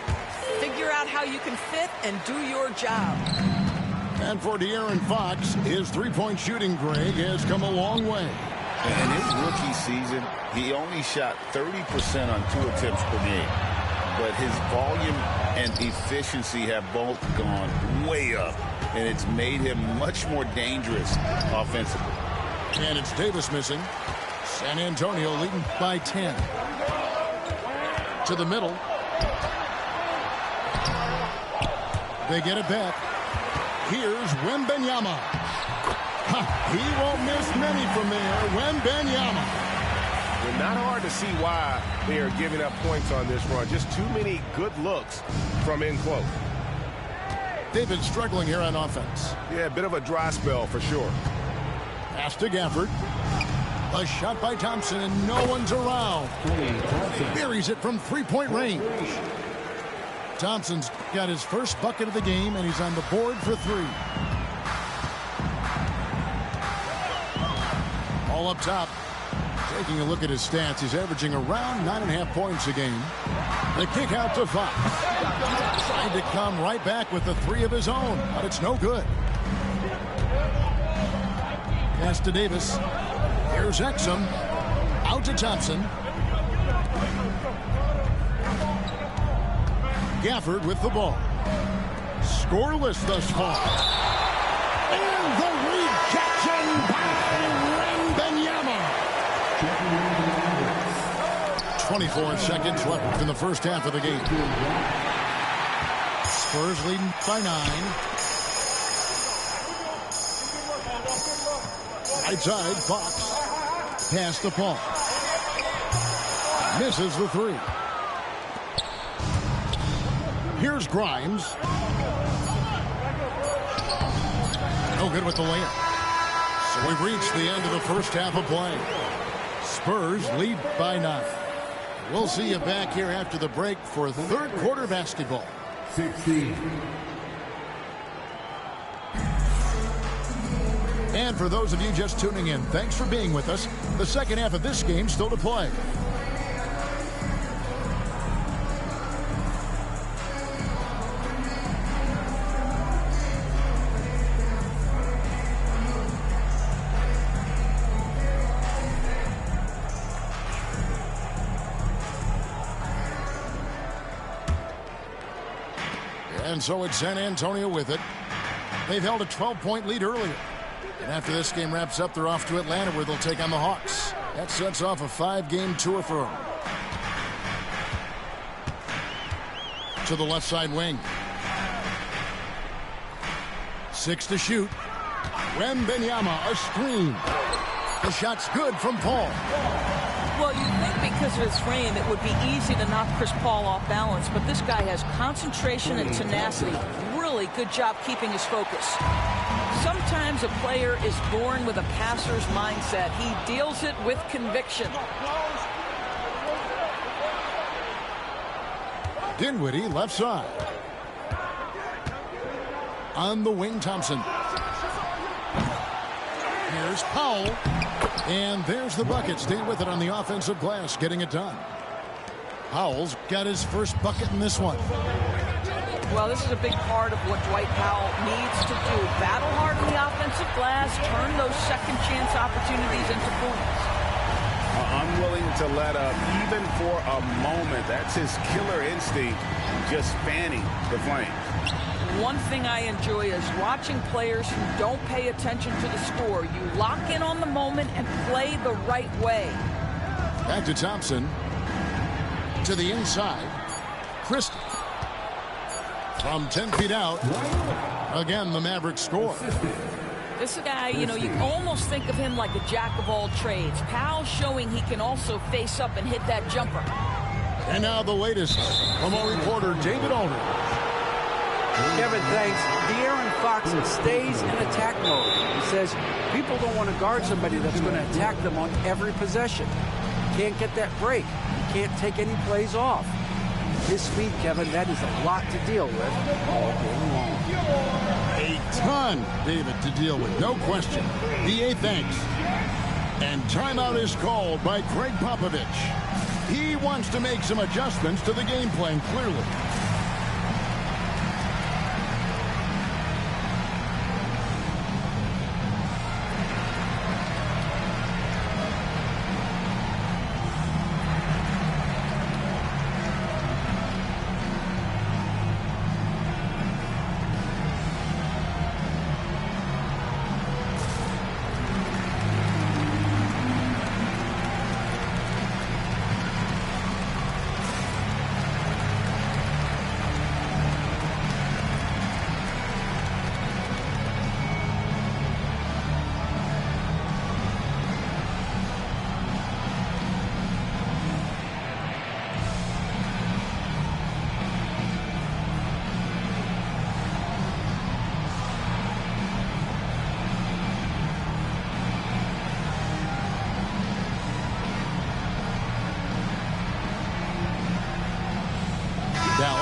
figure out how you can fit and do your job. And for De'Aaron Fox, his three-point shooting, Greg, has come a long way. In his rookie season, he only shot 30% on 2 attempts per game. But his volume and efficiency have both gone way up. And it's made him much more dangerous offensively. And it's Davis missing. San Antonio leading by 10. To the middle. They get it back. Here's Wembanyama. He won't miss many from there. Wembanyama. It's not hard to see why they are giving up points on this run. Just too many good looks from in close. They've been struggling here on offense. Yeah, a bit of a dry spell for sure. Pass to Gafford. A shot by Thompson, and no one's around. Buries it from three-point range. Thompson's got his first bucket of the game, and he's on the board for three. All up top. Taking a look at his stats, he's averaging around 9.5 points a game. The kick out to Fox. Trying to come right back with the three of his own, but it's no good. Pass to Davis. Here's Exum. Out to Thompson. Gafford with the ball. Scoreless thus far. And the rejection by Wembanyama. 24 seconds left in the first half of the game. Spurs leading by 9. Right side, Fox. Pass to Paul. Misses the three. Here's Grimes. No good with the layup. So we've reached the end of the first half of play. Spurs lead by 9. We'll see you back here after the break for third quarter basketball. 16. And for those of you just tuning in, thanks for being with us. The second half of this game still to play. And so it's San Antonio with it. They've held a 12-point lead earlier. And after this game wraps up, they're off to Atlanta where they'll take on the Hawks. That sets off a 5-game tour for them. To the left side wing. 6 to shoot. Wembanyama, a screen. The shot's good from Paul. Well, you think because of his frame, it would be easy to knock Chris Paul off balance, but this guy has concentration and tenacity. Really good job keeping his focus. Sometimes a player is born with a passer's mindset. He deals it with conviction. Dinwiddie, left side. On the wing, Thompson. Here's Powell. And there's the bucket. Stay with it on the offensive glass, getting it done. Powell's got his first bucket in this one. Well, this is a big part of what Dwight Powell needs to do. Battle hard on the offensive glass, turn those second chance opportunities into points. Unwilling to let up even for a moment. That's his killer instinct, just fanning the flames. One thing I enjoy is watching players who don't pay attention to the score. You lock in on the moment and play the right way. Back to Thompson. To the inside. Christie. From 10 feet out. Again, the Mavericks score. This guy, you know, you almost think of him like a jack of all trades. Powell showing he can also face up and hit that jumper. And now the latest from our reporter, David Aldridge. Kevin, thanks. De'Aaron Fox stays in attack mode. He says people don't want to guard somebody that's going to attack them on every possession. Can't get that break. You can't take any plays off. His speed, Kevin, that is a lot to deal with all game long. A ton, David, to deal with, no question. DA thanks. And timeout is called by Greg Popovich. He wants to make some adjustments to the game plan, clearly.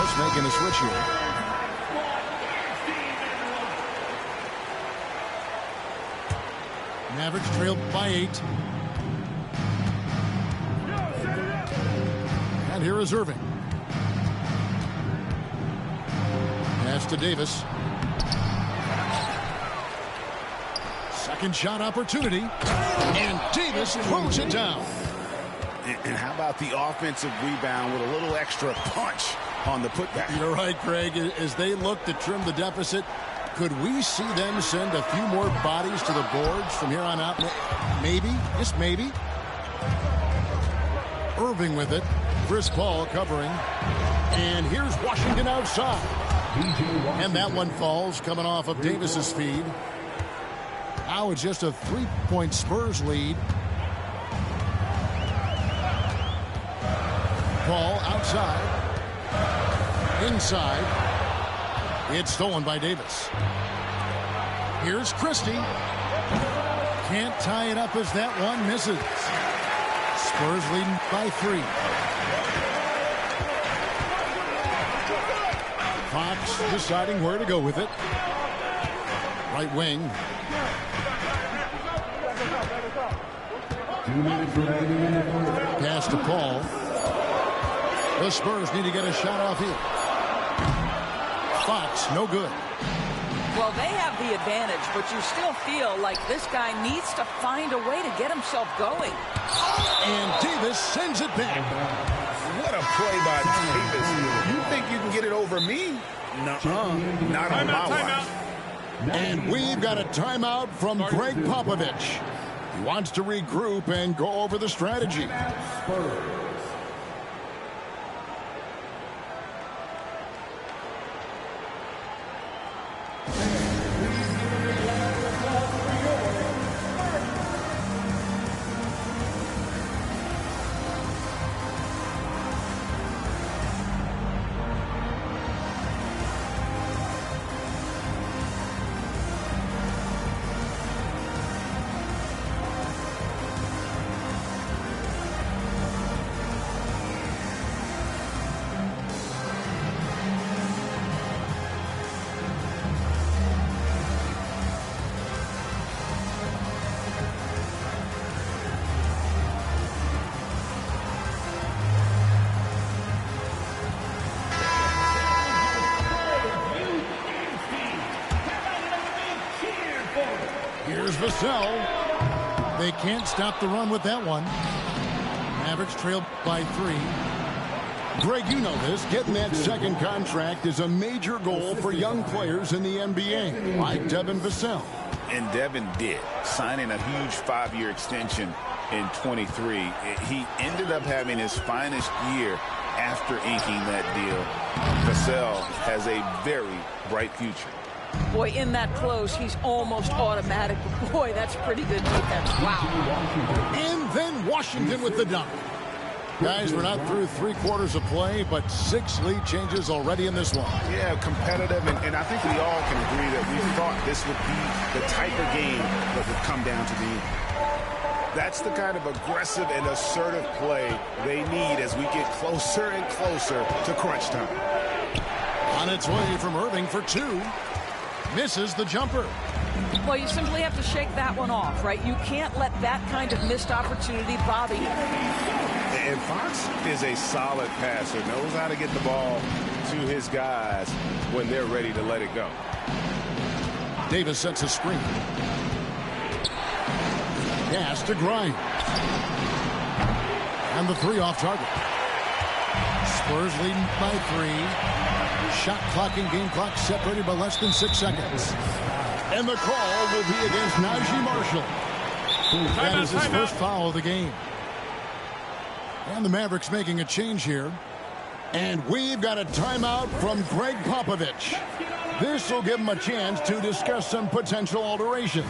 Mavs making a switch here. Mavericks trailed by 8. And here is Irving. Pass to Davis. Second shot opportunity. And Davis throws it down. And how about the offensive rebound with a little extra punch on the putback? You're right, Craig. As they look to trim the deficit, could we see them send a few more bodies to the boards from here on out? Maybe, just maybe. Irving with it. Chris Paul covering. And here's Washington outside. And that one falls coming off of Davis's feed. Now it's just a 3-point Spurs lead. Paul outside. Inside. It's stolen by Davis. Here's Christie. Can't tie it up as that one misses. Spurs leading by 3. Fox deciding where to go with it. Right wing. Pass to Paul. The Spurs need to get a shot off here. Fox, no good. Well, they have the advantage, but you still feel like this guy needs to find a way to get himself going. And Davis sends it back. What a play by Davis. You think you can get it over me? Nuh-uh. Not on my watch. And we've got a timeout from Greg Popovich. He wants to regroup and go over the strategy. Here's Vassell. They can't stop the run with that one. Mavericks trail by 3. Greg, you know this. Getting that second contract is a major goal for young players in the NBA, like Devin Vassell. And Devin did, signing a huge 5-year extension in 23. He ended up having his finest year after inking that deal. Vassell has a very bright future. Boy, in that close, he's almost automatic. Boy, that's pretty good defense. Wow. And then Washington with the dunk. Guys, we're not through 3 quarters of play, but 6 lead changes already in this one. Yeah, competitive, and I think we all can agree that we thought this would be the type of game that would come down to the end. That's the kind of aggressive and assertive play they need as we get closer and closer to crunch time. On its way from Irving for 2. Misses the jumper. Well, you simply have to shake that one off, right? You can't let that kind of missed opportunity bother you. And Fox is a solid passer, knows how to get the ball to his guys when they're ready to let it go. Davis sets a screen. Pass to Grimes. And the 3 off target. Spurs leading by 3. Shot clock and game clock separated by less than 6 seconds. And the call will be against Najee Marshall. That is his first foul of the game. And the Mavericks making a change here. And we've got a timeout from Greg Popovich. This will give him a chance to discuss some potential alterations.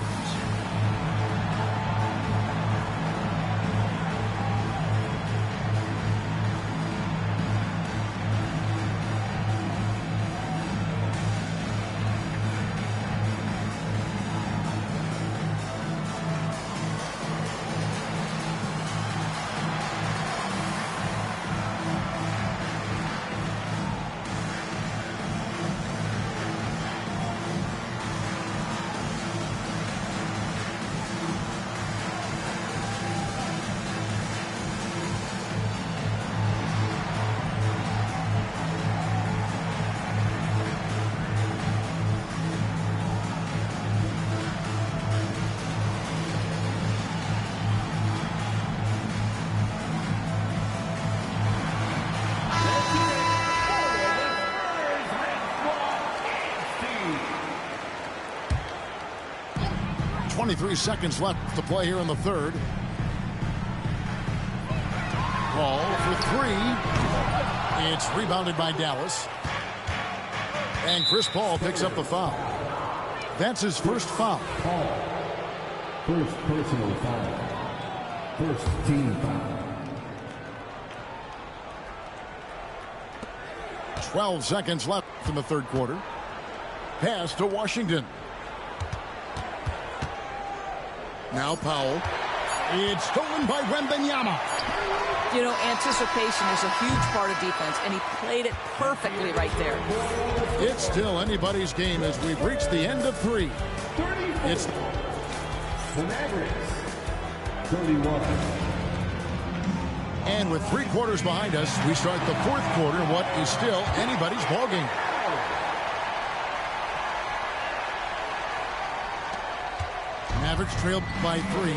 23 seconds left to play here in the third. Paul for three. It's rebounded by Dallas. And Chris Paul picks up the foul. That's his first foul. Paul. First personal foul. First team foul. 12 seconds left in the third quarter. Pass to Washington. Now Powell. It's stolen by Wembanyama. You know, anticipation is a huge part of defense, and he played it perfectly right there. It's still anybody's game as we've reached the end of three. It's the Mavericks. 31. And with 3 quarters behind us, we start the fourth quarter in what is still anybody's ballgame. Mavericks trail by 3.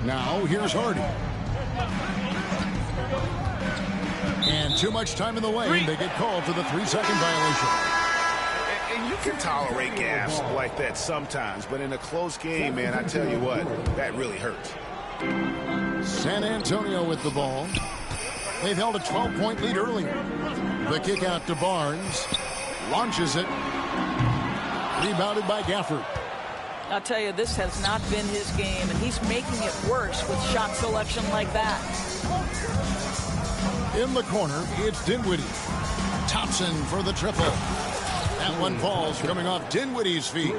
Now here's Hardy. And too much time in the lane. They get called for the 3-second violation. And you can tolerate gaffes like that sometimes, but in a close game, man, I tell you what, that really hurts. San Antonio with the ball. They've held a 12-point lead earlier. The kick out to Barnes. Launches it. Rebounded by Gafford. I'll tell you, this has not been his game, and he's making it worse with shot selection like that. In the corner, it's Dinwiddie. Thompson for the triple. That one falls coming off Dinwiddie's feet.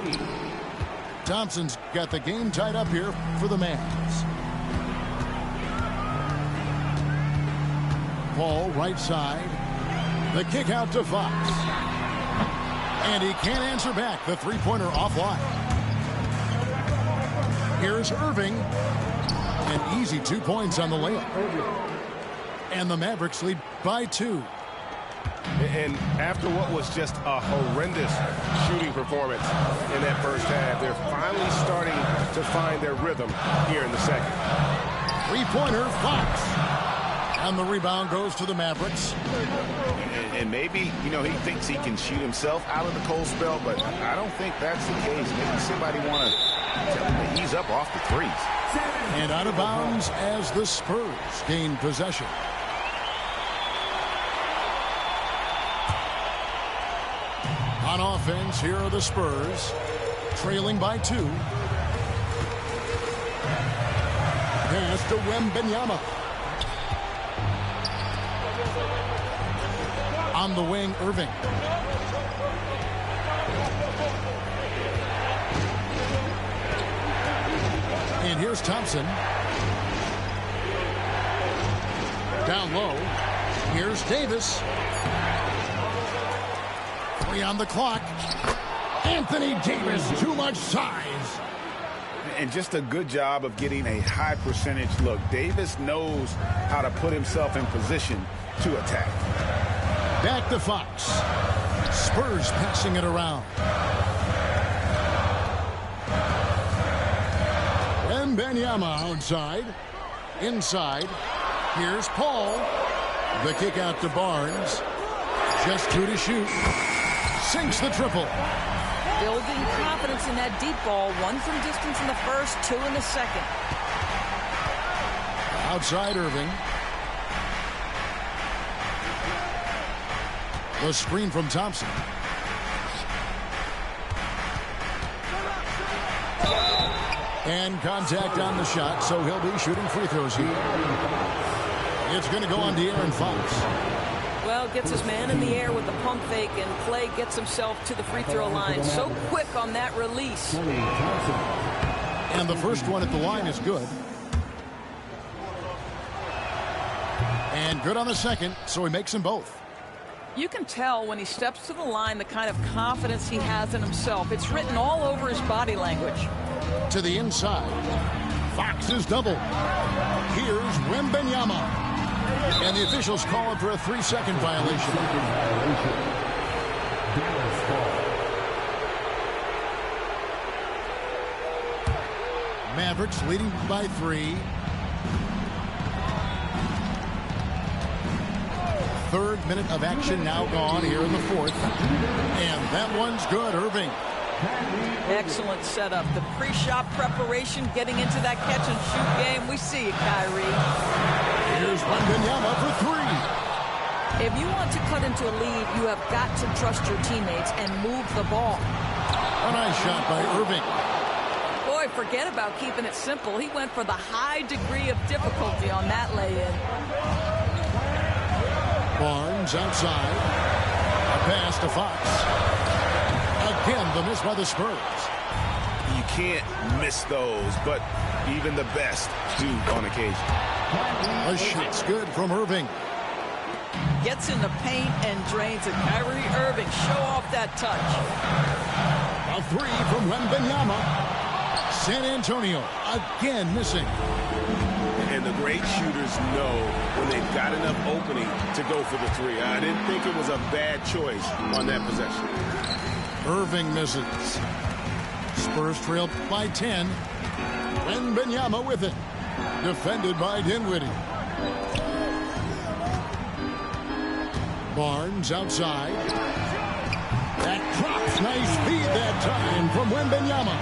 Thompson's got the game tied up here for the Mavs. Paul, right side. The kick out to Fox. And he can't answer back. The three-pointer offline. Here's Irving. An easy 2 points on the layup. And the Mavericks lead by 2. And after what was just a horrendous shooting performance in that first half, they're finally starting to find their rhythm here in the second. Three-pointer, Fox. And the rebound goes to the Mavericks. And maybe, you know, he thinks he can shoot himself out of the cold spell, but I don't think that's the case. Maybe somebody want to tell him to ease up off the threes. And out of bounds as the Spurs gain possession. On offense, here are the Spurs, trailing by 2. Pass to Wembanyama. On the wing, Irving. And here's Thompson. Down low. Here's Davis. 3 on the clock. Anthony Davis, too much size. And just a good job of getting a high percentage look. Davis knows how to put himself in position to attack. Back to Fox. Spurs passing it around. Wembanyama outside. Inside. Here's Paul. The kick out to Barnes. Just 2 to shoot. Sinks the triple. Building confidence in that deep ball. 1 from distance in the first, 2 in the second. Outside Irving. The screen from Thompson. And contact on the shot, so he'll be shooting free throws here. It's going to go on De'Aaron Fox. Well, gets his man in the air with the pump fake, and Clay gets himself to the free throw line. So quick on that release. And the first one at the line is good. And good on the second, so he makes them both. You can tell when he steps to the line the kind of confidence he has in himself. It's written all over his body language. To the inside. Fox is double. Here's Wembanyama. And the officials call him for a 3-second violation. Mavericks leading by 3. third minute of action now gone here in the fourth. And that one's good, Irving. Excellent setup. The pre-shot preparation, getting into that catch-and-shoot game. We see it, Kyrie. Here's Wembanyama for three. If you want to cut into a lead, you have got to trust your teammates and move the ball. A nice shot by Irving. Boy, forget about keeping it simple. He went for the high degree of difficulty on that lay-in. Barnes outside. A pass to Fox. Again, the miss by the Spurs. You can't miss those, but even the best do on occasion. A shot's good from Irving. Gets in the paint and drains it. Kyrie Irving, show off that touch. A three from Wembanyama. San Antonio again missing. And the great shooters know when they've got enough opening to go for the three. I didn't think it was a bad choice on that possession. Irving misses. Spurs trail by 10. Wembanyama with it. Defended by Dinwiddie. Barnes outside. That drops. Nice feed that time from Wembanyama.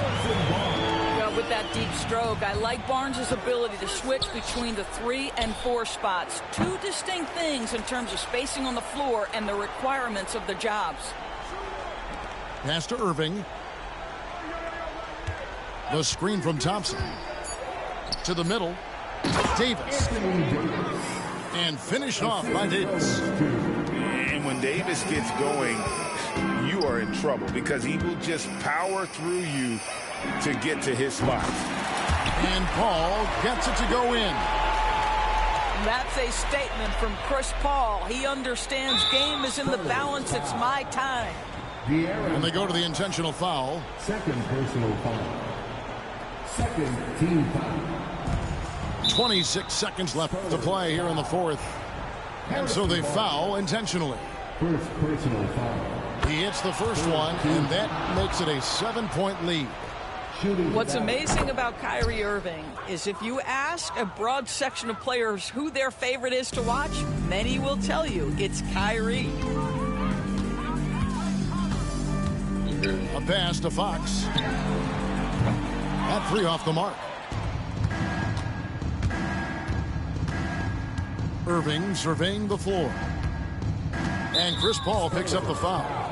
With that deep stroke, I like Barnes' ability to switch between the 3 and 4 spots. Two distinct things in terms of spacing on the floor and the requirements of the jobs. Pass to Irving. The screen from Thompson. To the middle. Davis. And finished off by Davis. And when Davis gets going, you are in trouble because he will just power through you to get to his spot. And Paul gets it to go in. That's a statement from Chris Paul. He understands game is in the balance. It's my time. And they go to the intentional foul. Second personal foul. Second team foul. 26 seconds left to play here in the fourth. And so they foul intentionally. First personal foul. He hits the first one, and that makes it a 7-point lead. What's amazing about Kyrie Irving is if you ask a broad section of players who their favorite is to watch, many will tell you it's Kyrie. A pass to Fox. That three off the mark. Irving surveying the floor. And Chris Paul picks up the foul.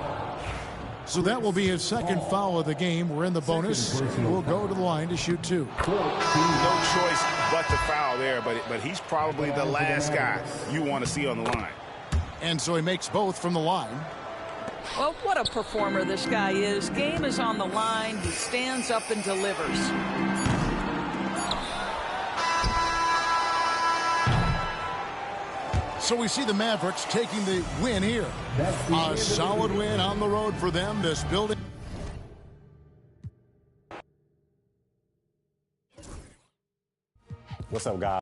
So that will be his second foul of the game. We're in the bonus. We'll go to the line to shoot two. No choice but to foul there, but he's probably the last guy you want to see on the line. And so he makes both from the line. Well, what a performer this guy is. Game is on the line. He stands up and delivers. So we see the Mavericks taking the win here. A solid win on the road for them. This building. What's up, guys?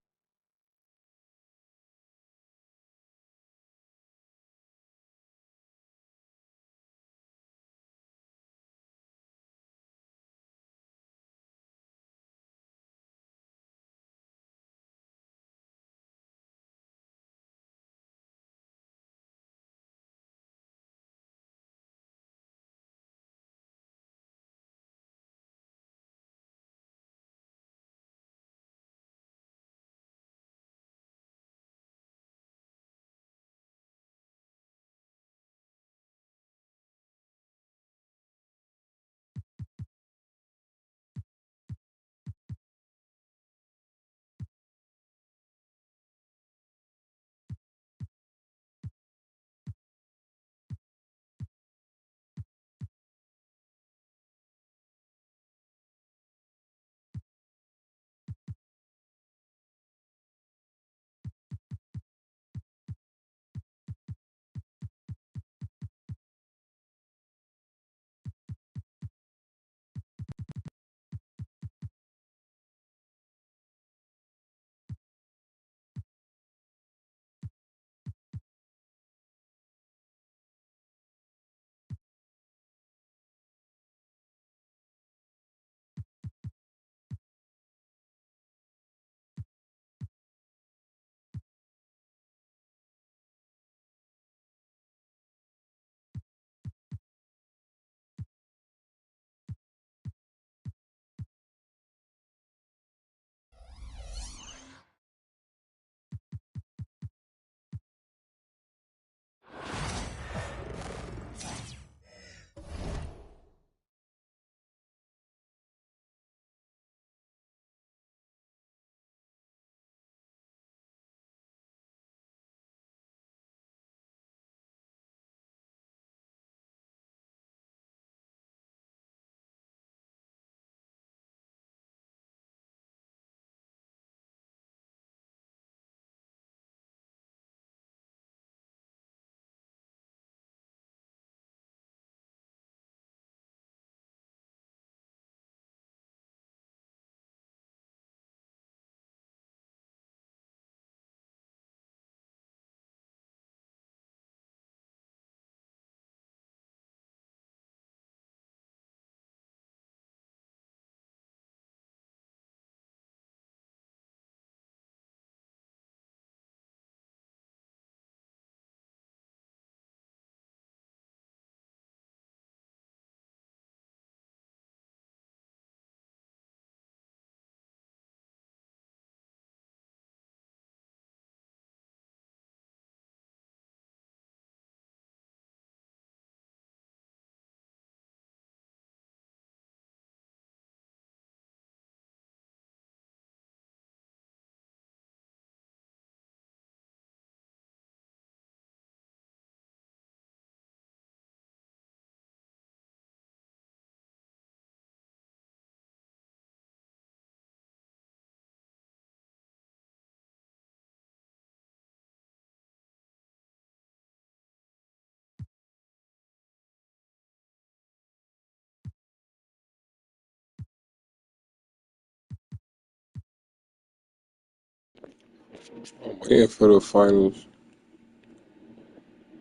I'm waiting for the finals.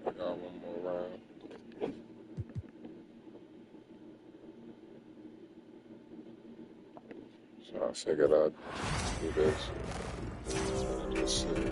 I got one more round. So I figured I'd do this. Just see.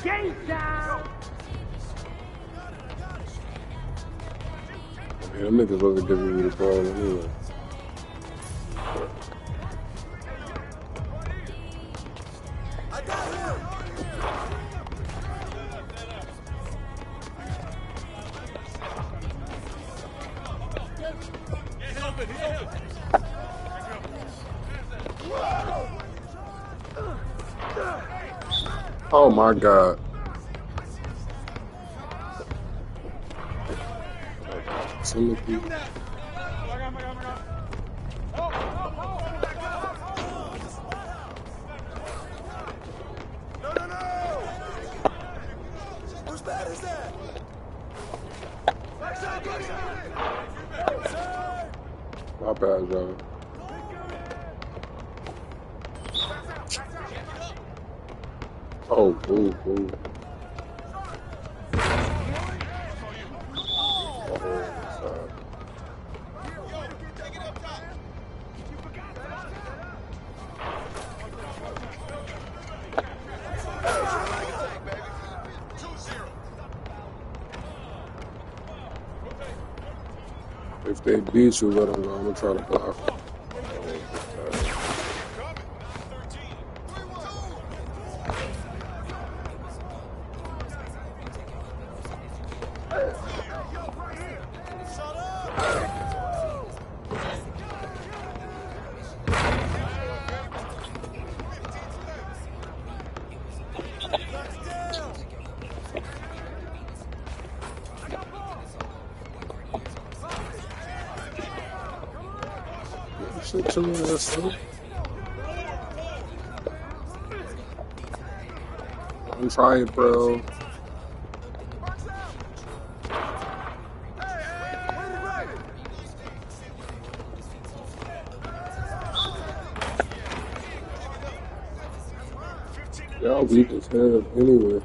Game down. Yeah, them niggas wasn't giving me the ball anyway. Oh my God. Timothy. Whose bad is that? My bad, y'all. Oh, ooh, ooh. If they beat you, let them go. I'm gonna try to block. Shit to me, that's it. I'm trying, bro. Y'all weak as hell anyway.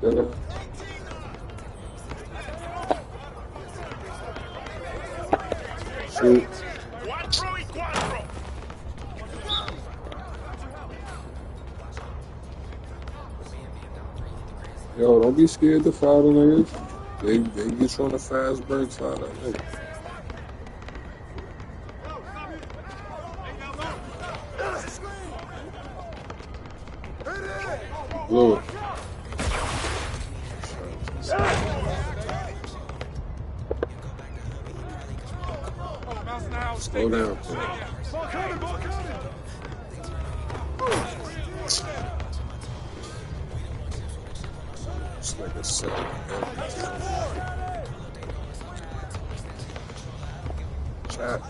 Yeah. Shoot. Yo, don't be scared to foul the niggas. They get you on the fast break, foul that nigga. Blew it. Slow down, bro. This nigga said everything. Chat.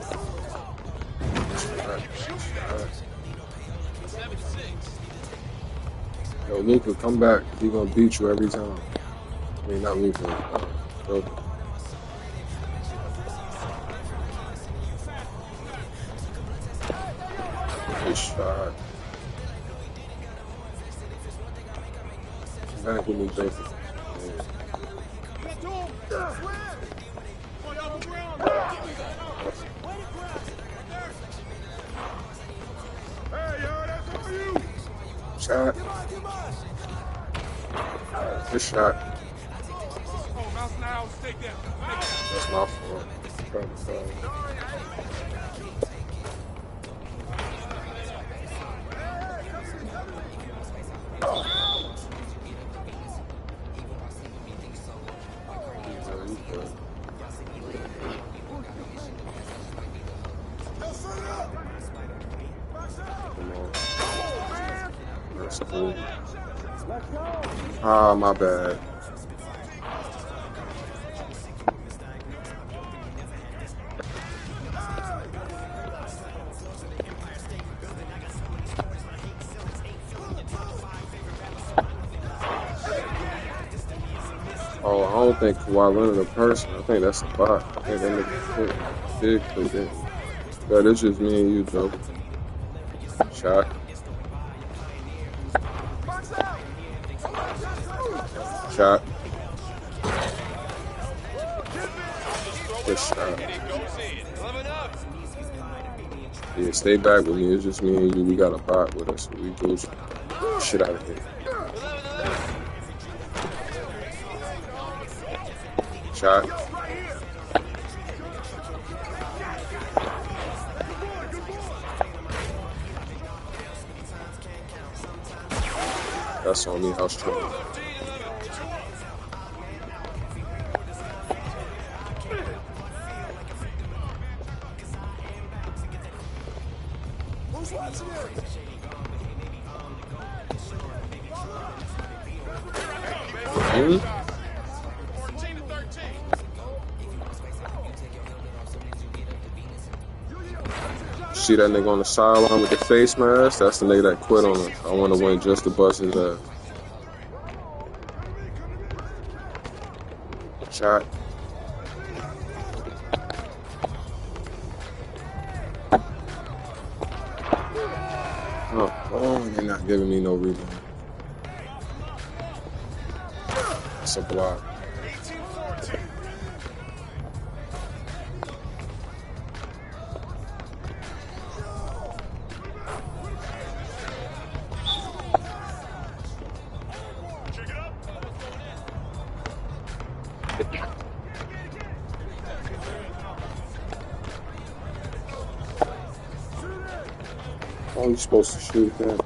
Yo, Luka, come back. He gonna beat you every time. I mean, not Luka. Luka. Good shot. Back with me, Joker. Shot. Good shot. That's my fault. Ah, my bad. Oh, I don't think Kawhi Leonard a person. I think that's a bot. I think that nigga big for that. But it's just me and you, Joe. Shot. Shot. Good shot. Yeah, stay back with me. It's just me and you. We got a bot with us. We do shit out of here. Shot. That's on me, house trouble. See that nigga on the sideline with the face mask? That's the nigga that quit on him. I want to win just to bust his ass. Shot. Oh, they're not giving me no rebound. That's a block. Oh, you're supposed to shoot that.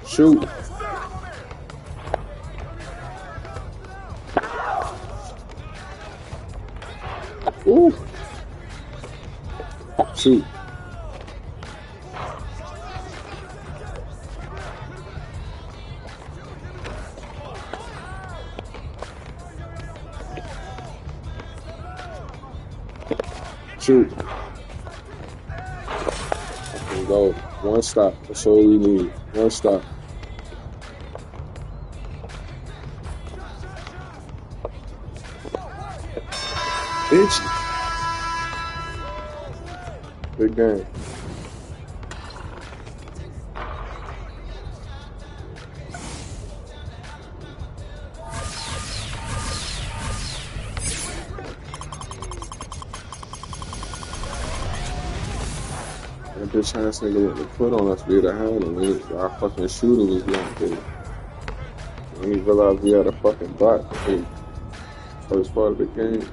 Shoot. Ooh. Shoot. Shoot. There we go. One stop. That's all we need. One stop. Bitch. Big game. That bitch ass nigga with the foot on us, we'd have had him. Our fucking shooter was not there. When he realized we had a fucking bot in the first part of the game.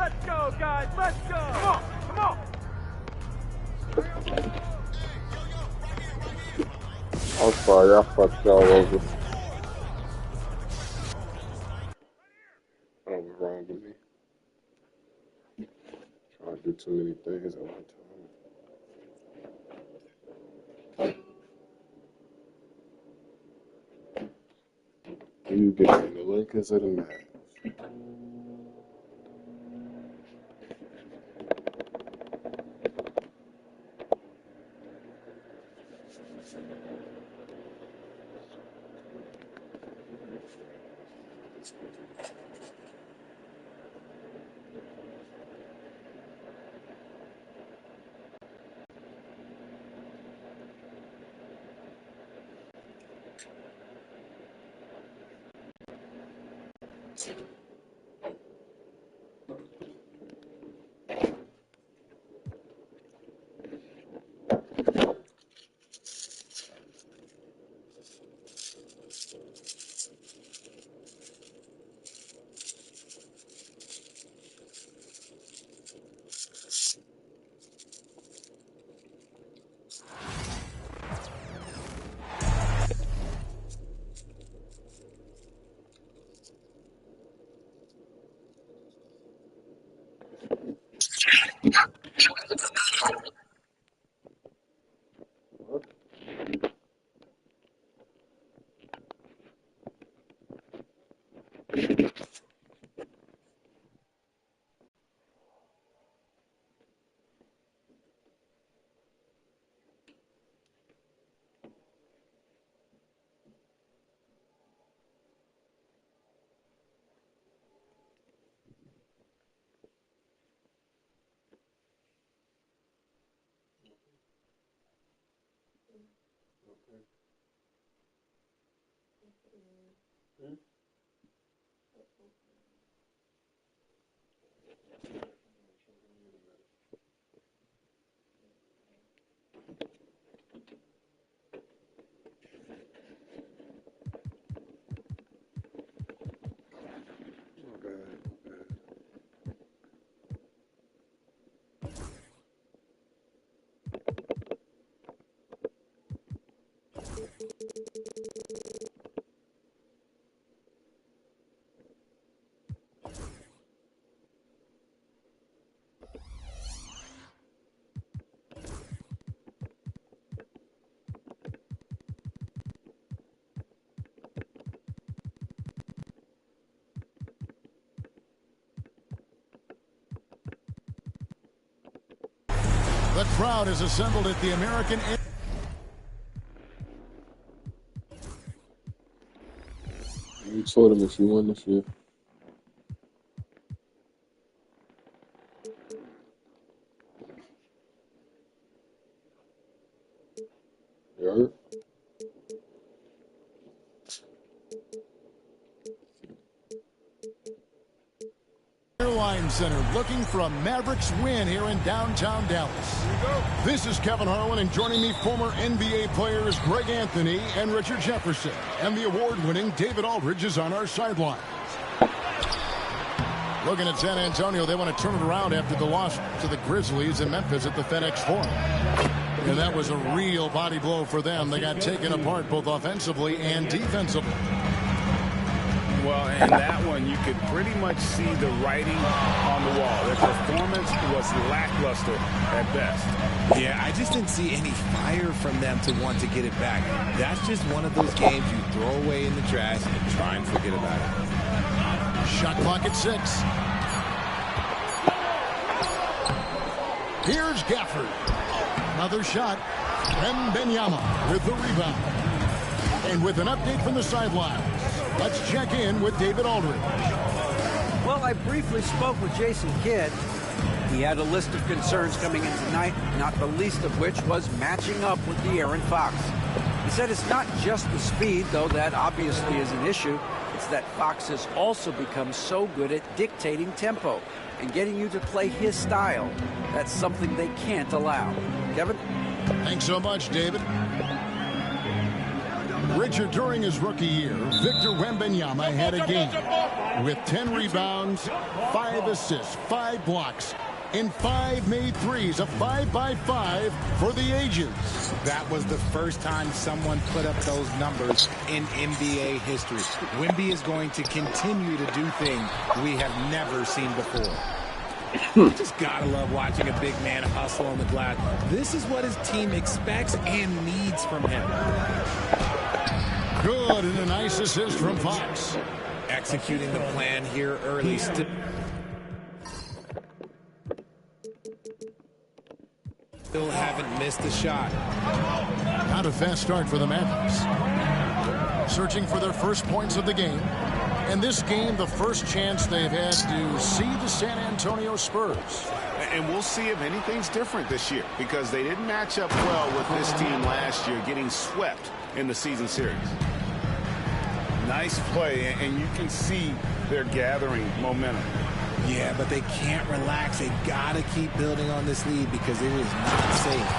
Let's go, guys. Let's go. Come on. Come on. I'm sorry, I fucked y'all over. I don't know what's wrong with me. Trying to do too many things at one time. You get the Lakers or the Mavs? The crowd is assembled at the American. You told him if you won this year. You heard? Airline Center, looking for a Mavericks win here in downtown Dallas. This is Kevin Harlan, and joining me, former NBA players Greg Anthony and Richard Jefferson. And the award-winning David Aldridge is on our sideline. Looking at San Antonio, they want to turn it around after the loss to the Grizzlies in Memphis at the FedEx Forum. And that was a real body blow for them. They got taken apart both offensively and defensively. Well, in that one, you could pretty much see the writing on the wall. Their performance was lackluster at best. Yeah, I just didn't see any fire from them to want to get it back. That's just one of those games you throw away in the trash and try and forget about it. Shot clock at 6. Here's Gafford. Another shot. Wembanyama with the rebound. And with an update from the sidelines, let's check in with David Aldridge. Well, I briefly spoke with Jason Kidd. He had a list of concerns coming in tonight, not the least of which was matching up with De'Aaron Fox. He said it's not just the speed, though that obviously is an issue. It's that Fox has also become so good at dictating tempo and getting you to play his style. That's something they can't allow. Kevin? Thanks so much, David. Richard, during his rookie year, Victor Wembanyama had a game with 10 rebounds, 5 assists, 5 blocks, and 5 made threes, a 5-by-5 for the ages. That was the first time someone put up those numbers in NBA history. Wemby is going to continue to do things we have never seen before. You just gotta love watching a big man hustle on the glass. This is what his team expects and needs from him. Good, and a nice assist from Fox. Executing the plan here early. Still haven't missed a shot. Not a fast start for the Mavericks. Searching for their first points of the game. And this game, the first chance they've had to see the San Antonio Spurs. And we'll see if anything's different this year, because they didn't match up well with this team last year, getting swept in the season series. Nice play, and you can see they're gathering momentum. Yeah, but they can't relax. They've got to keep building on this lead because it is not safe.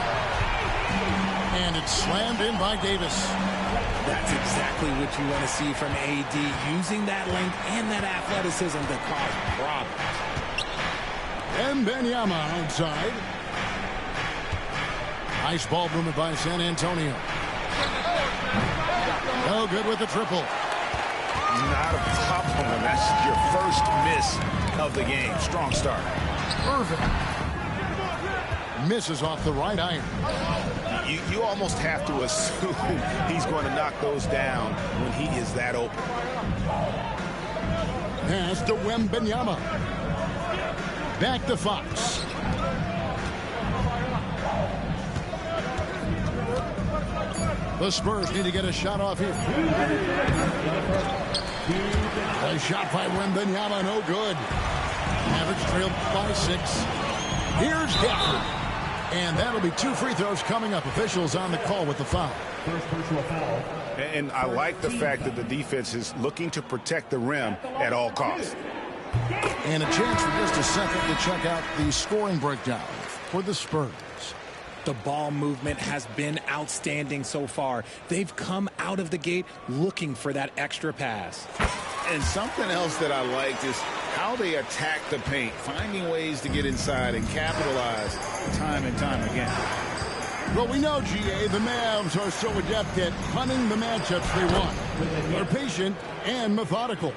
And it's slammed in by Davis. That's exactly what you want to see from AD, using that length and that athleticism to cause problems. And Wembanyama outside. Nice ball movement by San Antonio. No good with the triple. Not a problem, and that's your first miss of the game. Strong start. Irving misses off the right iron. You almost have to assume he's going to knock those down when he is that open. Pass to Wembanyama. Back to Fox. The Spurs need to get a shot off here. A shot by Wembanyama, no good. Mavericks trailed by 6. Here's Gafford. And that'll be 2 free throws coming up. Officials on the call with the foul. First personal foul. And I like the fact that the defense is looking to protect the rim at all costs. And a chance for just a second to check out the scoring breakdown for the Spurs. The ball movement has been outstanding so far. They've come out of the gate looking for that extra pass. And something else that I liked is how they attack the paint, finding ways to get inside and capitalize time and time again. Well, we know, GA, the Mavs are so adept at hunting the matchups they want. They're patient and methodical.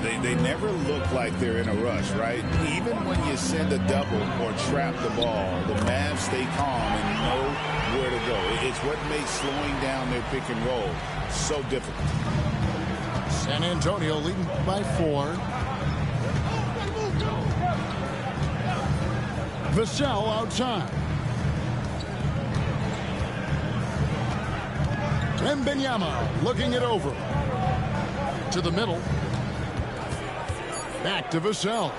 They never look like they're in a rush, right? Even when you send a double or trap the ball, the Mavs stay calm and know where to go. It's what makes slowing down their pick and roll so difficult. San Antonio leading by 4. Vassell outside. Wembanyama looking it over. To the middle. Back to Vassell.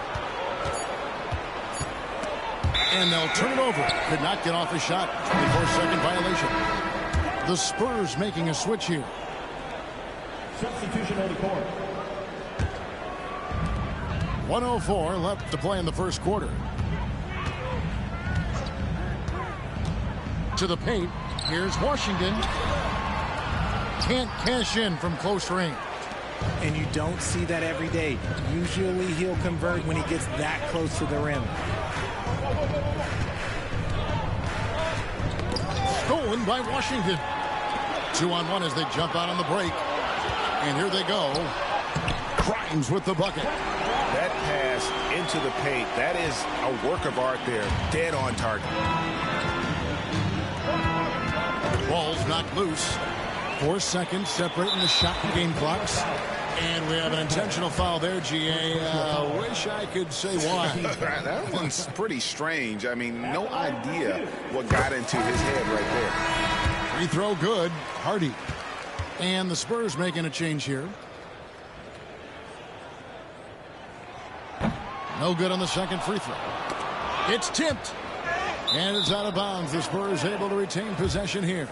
And they'll turn it over. Could not get off a shot. 24-second violation. The Spurs making a switch here. Substitution on the court. 1:04 left to play in the first quarter. To the paint. Here's Washington. Can't cash in from close range. And you don't see that every day. Usually he'll convert when he gets that close to the rim. Stolen by Washington. 2-on-1 as they jump out on the break. And here they go. Grimes with the bucket. That pass into the paint, that is a work of art there. Dead on target. Ball's knocked loose. 4 seconds separating the shot and game clocks. And we have an intentional foul there, GA. Wish I could say why. That one's pretty strange. I mean, no idea what got into his head right there. Free throw good. Hardy. And the Spurs making a change here. No good on the second free throw. It's tipped. And it's out of bounds. The Spurs able to retain possession here.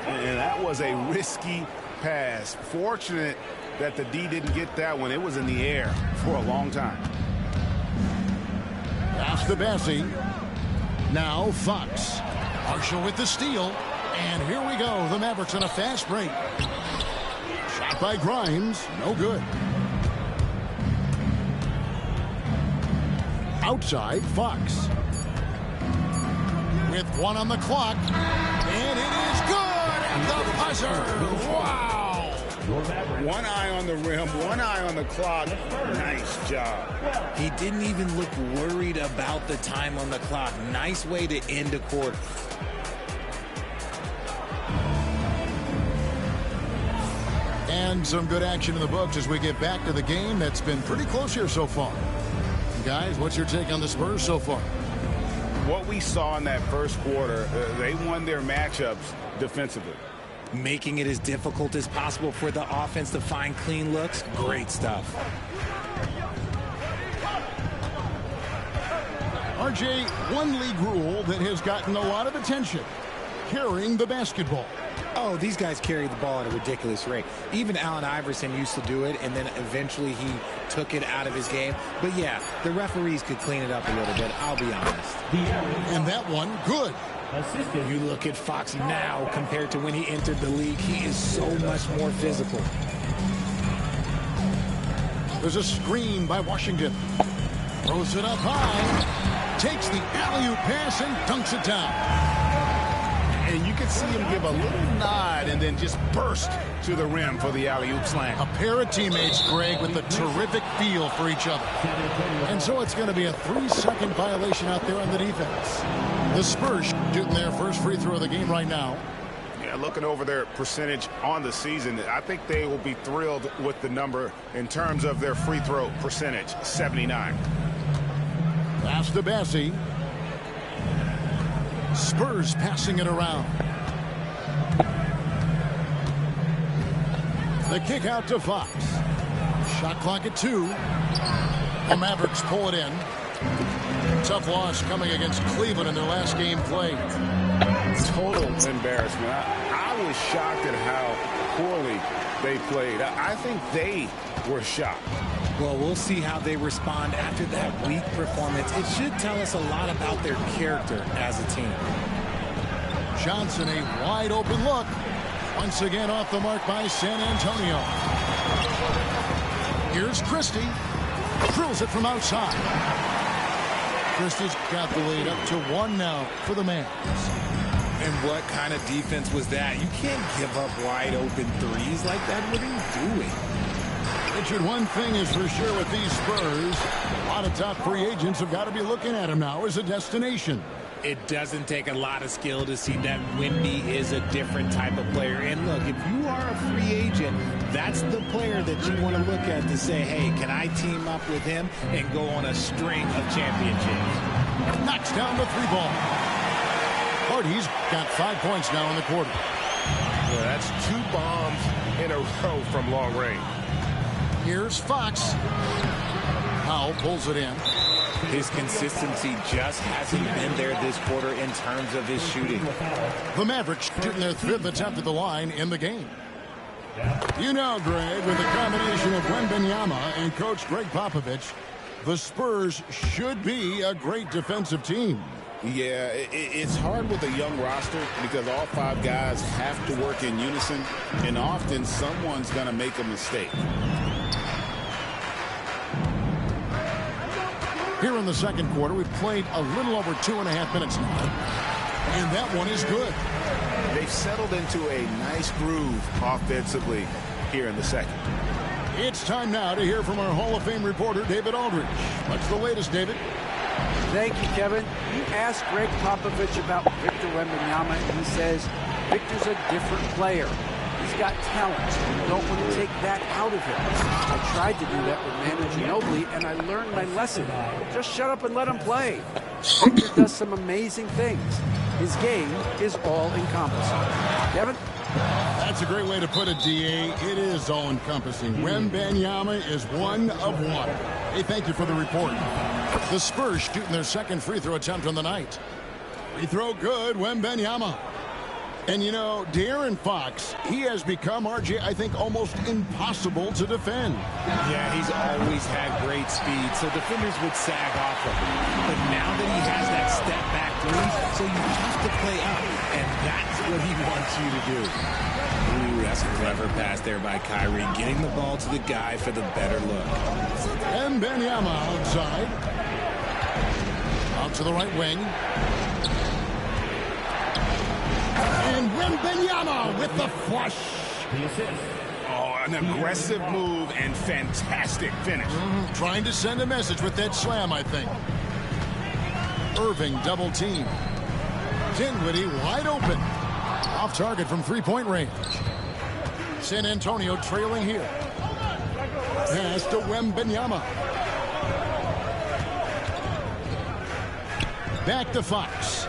And that was a risky pass. Fortunate that the D didn't get that one. It was in the air for a long time. Pass to Bassie. Now Fox. Marshall with the steal. And here we go. The Mavericks on a fast break. Shot by Grimes. No good. Outside, Fox. With 1 on the clock. And it is good at the buzzer. Wow. One eye on the rim, one eye on the clock. Nice job. He didn't even look worried about the time on the clock. Nice way to end a quarter. And some good action in the books as we get back to the game that's been pretty close here so far. Guys, what's your take on the Spurs so far? What we saw in that first quarter, they won their matchups defensively. Making it as difficult as possible for the offense to find clean looks. Great stuff. RJ, one league rule that has gotten a lot of attention. Carrying the basketball. Oh, these guys carry the ball at a ridiculous rate. Even Allen Iverson used to do it, and then eventually he took it out of his game. But yeah, the referees could clean it up a little bit, I'll be honest. And that one, good. You look at Fox now compared to when he entered the league, he is so much more physical. There's a screen by Washington. Throws it up high. Takes the alley-oop pass and dunks it down. And you can see him give a little nod and then just burst to the rim for the alley-oop slam. A pair of teammates, Greg, with a terrific feel for each other. And so it's going to be a 3-second violation out there on the defense. The Spurs shooting their first free throw of the game right now. Yeah, looking over their percentage on the season, I think they will be thrilled with the number in terms of their free throw percentage, 79. Pass to Bassie. Spurs passing it around. The kick out to Fox. Shot clock at 2. The Mavericks pull it in. Tough loss coming against Cleveland in their last game played. Total embarrassment. I was shocked at how poorly they played. I think they were shocked. Well, we'll see how they respond after that weak performance. It should tell us a lot about their character as a team. Johnson, a wide open look. Once again off the mark by San Antonio. Here's Christie. Drills it from outside. Christie's got the lead up to 1 now for the Mavs. And what kind of defense was that? You can't give up wide open threes like that. What are you doing? Richard, one thing is for sure with these Spurs, a lot of top free agents have got to be looking at him now as a destination. It doesn't take a lot of skill to see that Wemby is a different type of player. And look, if you are a free agent, that's the player that you want to look at to say, hey, can I team up with him and go on a string of championships? Knocks down the 3-ball. Hardy's got 5 points now in the quarter. Well, that's 2 bombs in a row from long range. Here's Fox. Powell pulls it in. His consistency just hasn't been there this quarter in terms of his shooting. The Mavericks shooting their 5th attempt at the line in the game. You know, Greg, with the combination of Wembanyama and Coach Greg Popovich, The Spurs should be a great defensive team. Yeah, it's hard with a young roster because all 5 guys have to work in unison, and often someone's going to make a mistake. Here in the second quarter, we've played a little over 2.5 minutes now, and that one is good. They've settled into a nice groove offensively here in the second. It's time now to hear from our Hall of Fame reporter, David Aldridge. What's the latest, David? Thank you, Kevin. You asked Greg Popovich about Victor Wembanyama, and he says Victor's a different player. He's got talent. You don't want to take that out of him. I tried to do that with Manu Ginobili, and I learned my lesson. Just shut up and let him play. Victor does some amazing things. His game is all-encompassing. Kevin? That's a great way to put it, D.A. It is all-encompassing. Wembanyama is one of one. Hey, thank you for the report. The Spurs shooting their second free throw attempt on the night. Free throw good, Wembanyama. And, you know, De'Aaron Fox, he has become, RJ, I think, almost impossible to defend. Yeah, he's always had great speed, so defenders would sag off of him. But now that he has that step-back three, so you have to play up, and that's what he wants you to do. Ooh, that's a clever pass there by Kyrie, getting the ball to the guy for the better look. And Wembanyama outside. Out to the right wing. And Wembanyama with the flush. Oh, an aggressive move and fantastic finish. Trying to send a message with that slam, I think. Irving double team. Dinwiddie wide open. Off target from three-point range. San Antonio trailing here. Pass to Wembanyama. Back to Fox.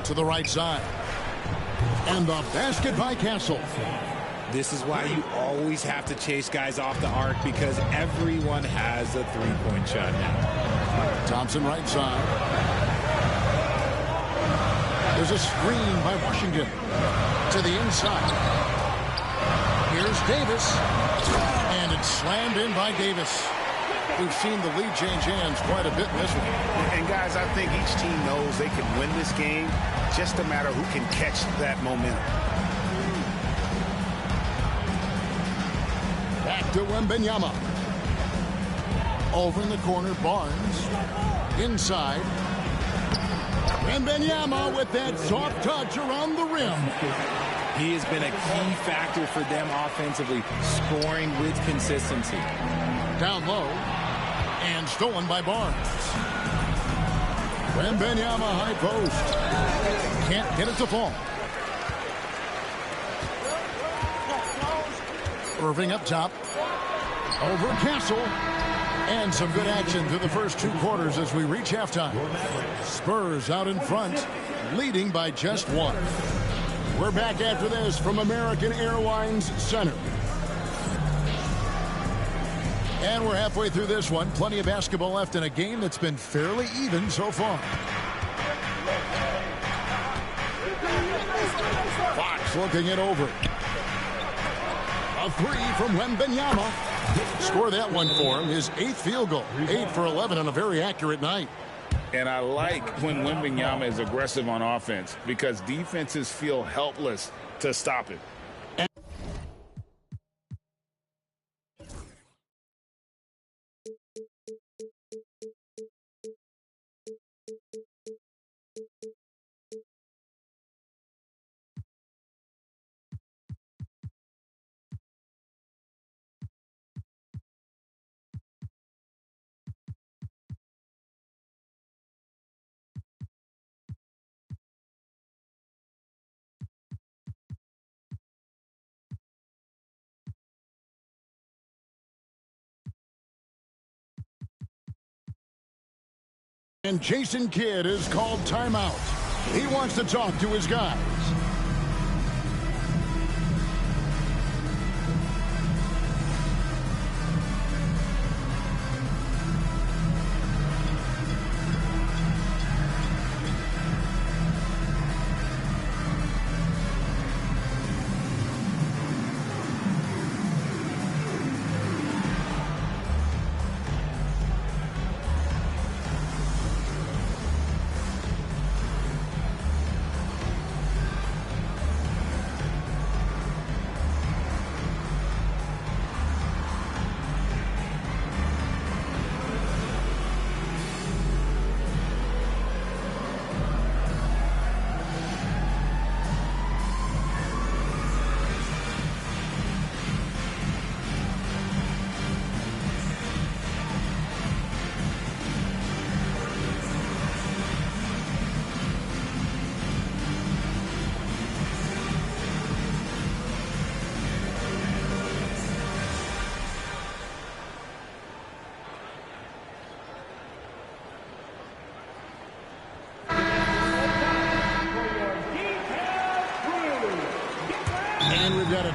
To the right side. And the basket by Castle. This is why you always have to chase guys off the arc, because everyone has a three-point shot now. Thompson right side. There's a screen by Washington. To the inside. Here's Davis. And it's slammed in by Davis. We've seen the lead change hands quite a bit in this one. And guys, I think each team knows they can win this game. Just a matter who can catch that momentum. Back to Wembanyama. Over in the corner, Barnes. Inside. Wembanyama with that soft touch around the rim. He has been a key factor for them offensively, scoring with consistency. Down low. And stolen by Barnes. Wembanyama high post. Can't get it to fall. Irving up top. Over Castle. And some good action through the first 2 quarters as we reach halftime. Spurs out in front, leading by just 1. We're back after this from American Airlines Center. And we're halfway through this one. Plenty of basketball left in a game that's been fairly even so far. Fox looking it over. A 3 from Wembanyama. Score that one for him. His 8th field goal. 8 for 11 on a very accurate night. And I like when Wembanyama is aggressive on offense because defenses feel helpless to stop it. And Jason Kidd is called timeout. He wants to talk to his guys.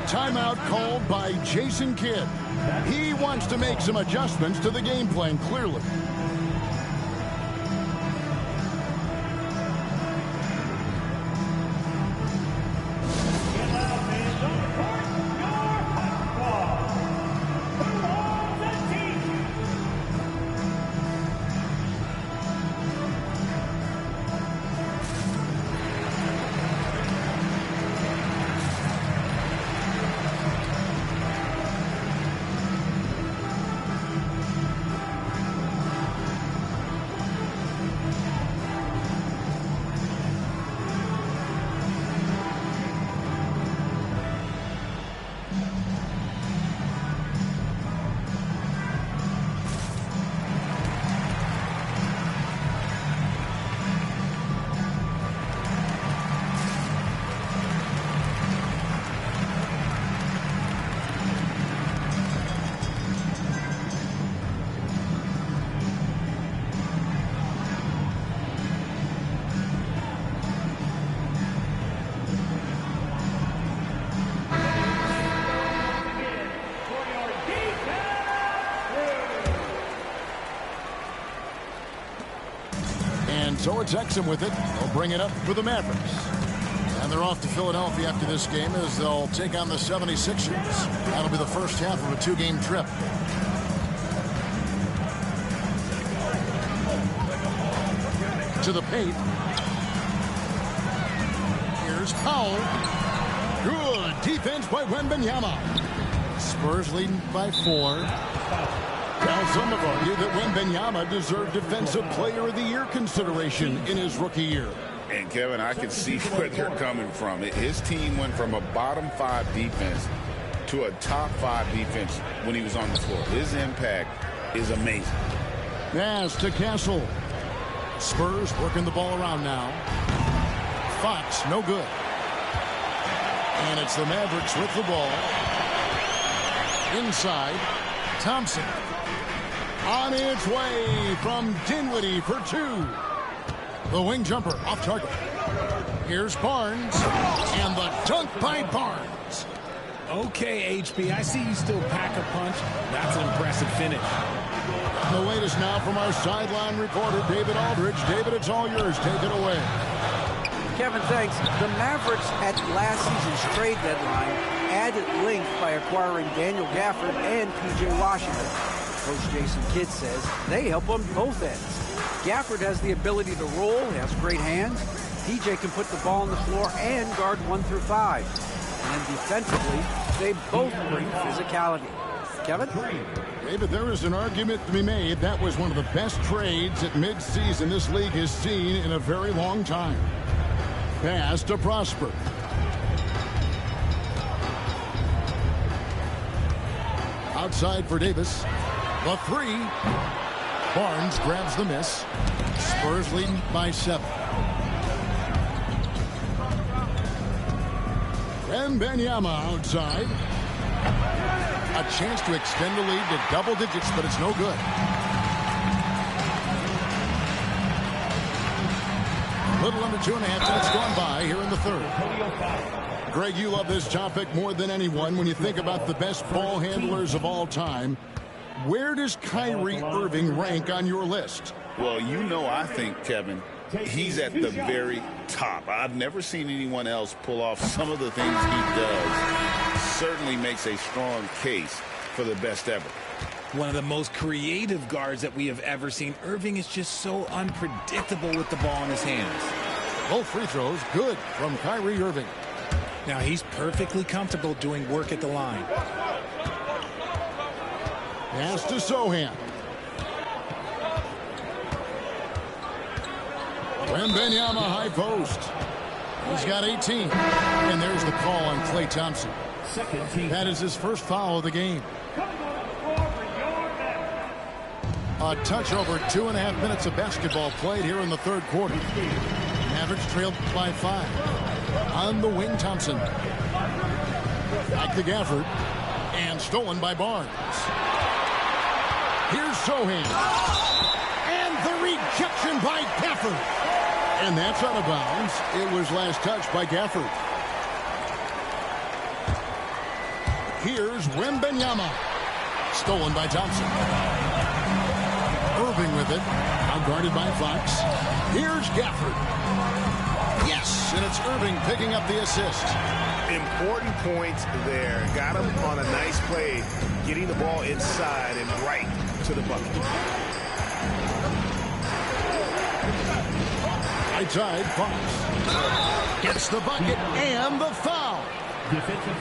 timeout called by Jason Kidd. He wants to make some adjustments to the game plan, clearly. So it's Exum with it. They'll bring it up for the Mavericks. And they're off to Philadelphia after this game as they'll take on the 76ers. That'll be the first half of a two-game trip. To the paint. Here's Powell. Good defense by Wembanyama. Spurs leading by 4. Now, some have argued that Wembanyama deserved Defensive Player of the Year consideration in his rookie year. And, Kevin, I can see where they're coming from. His team went from a bottom 5 defense to a top 5 defense when he was on the floor. His impact is amazing. Pass to Castle. Spurs working the ball around now. Fox, no good. And it's the Mavericks with the ball. Inside, Thompson. On its way from Dinwiddie for 2. The wing jumper off target. Here's Barnes. And the dunk by Barnes. Okay, HB, I see you still pack a punch. That's an impressive finish. The latest now from our sideline reporter, David Aldridge. David, it's all yours. Take it away. Kevin, thanks. The Mavericks at last season's trade deadline added length by acquiring Daniel Gafford and P.J. Washington. Coach Jason Kidd says they help on both ends. Gafford has the ability to roll, he has great hands. P.J. can put the ball on the floor and guard 1 through 5. And then defensively, they both bring physicality. Kevin? David, there is an argument to be made. That was one of the best trades at midseason this league has seen in a very long time. Pass to Prosper. Outside for Davis. The 3. Barnes grabs the miss. Spurs leading by 7. Wembanyama outside. A chance to extend the lead to double digits, but it's no good. A little under 2.5 minutes gone by here in the third. Greg, you love this topic more than anyone when you think about the best ball handlers of all time. Where does Kyrie Irving rank on your list? Well, you know, I think, Kevin, he's at the very top. I've never seen anyone else pull off some of the things he does. Certainly makes a strong case for the best ever. One of the most creative guards that we have ever seen. Irving is just so unpredictable with the ball in his hands. Both free throws good from Kyrie Irving. Now he's perfectly comfortable doing work at the line. Pass to Sohan. Wembanyama high post. He's got 18. And there's the call on Klay Thompson. That is his first foul of the game. A touch over 2.5 minutes of basketball played here in the third quarter. Mavericks trailed by 5. On the wing, Thompson. Back to Gafford. And stolen by Barnes. Here's Sohan. And the rejection by Gafford. And that's out of bounds. It was last touched by Gafford. Here's Wembanyama. Stolen by Thompson. Irving with it. Now guarded by Fox. Here's Gafford. Yes, and it's Irving picking up the assist. Important points there. Got him on a nice play, getting the ball inside and right to the bucket. Right side, Fox. Gets the bucket and the foul.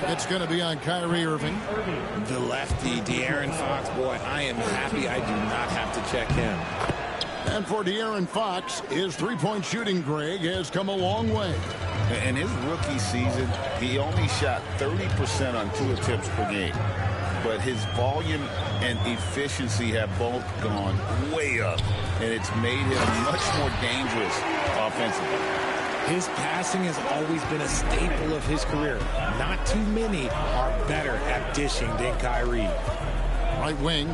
It's going to be on Kyrie Irving. The lefty, De'Aaron Fox, boy, I am happy I do not have to check him. And for De'Aaron Fox, his three-point shooting, Greg, has come a long way. In his rookie season, he only shot 30% on 2 attempts per game. But his volume and efficiency have both gone way up, and it's made him much more dangerous offensively. His passing has always been a staple of his career. Not too many are better at dishing than Kyrie. Right wing.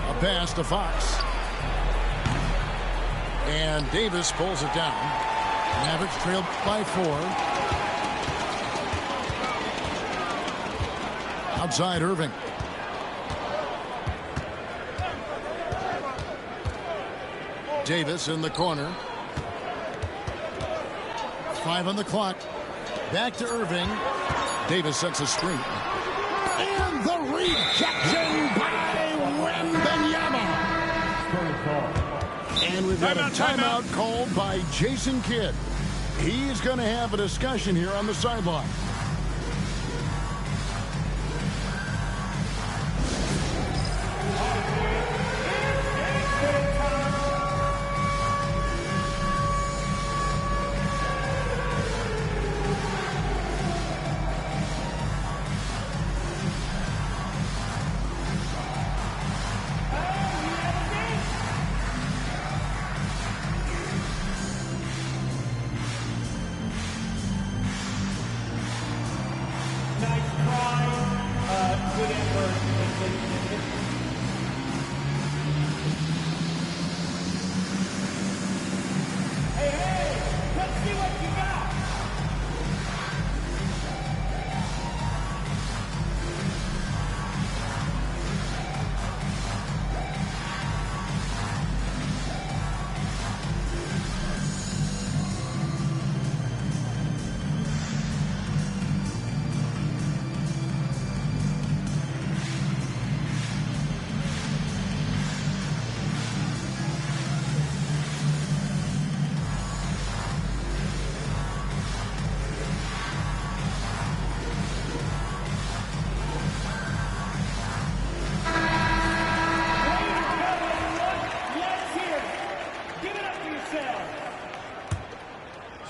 A pass to Fox. And Davis pulls it down. Mavericks trailed by 4. Outside Irving. Davis in the corner. 5 on the clock. Back to Irving. Davis sets a screen. And the rejection by Wembanyama. And we've got a timeout called by Jason Kidd. He's going to have a discussion here on the sideline.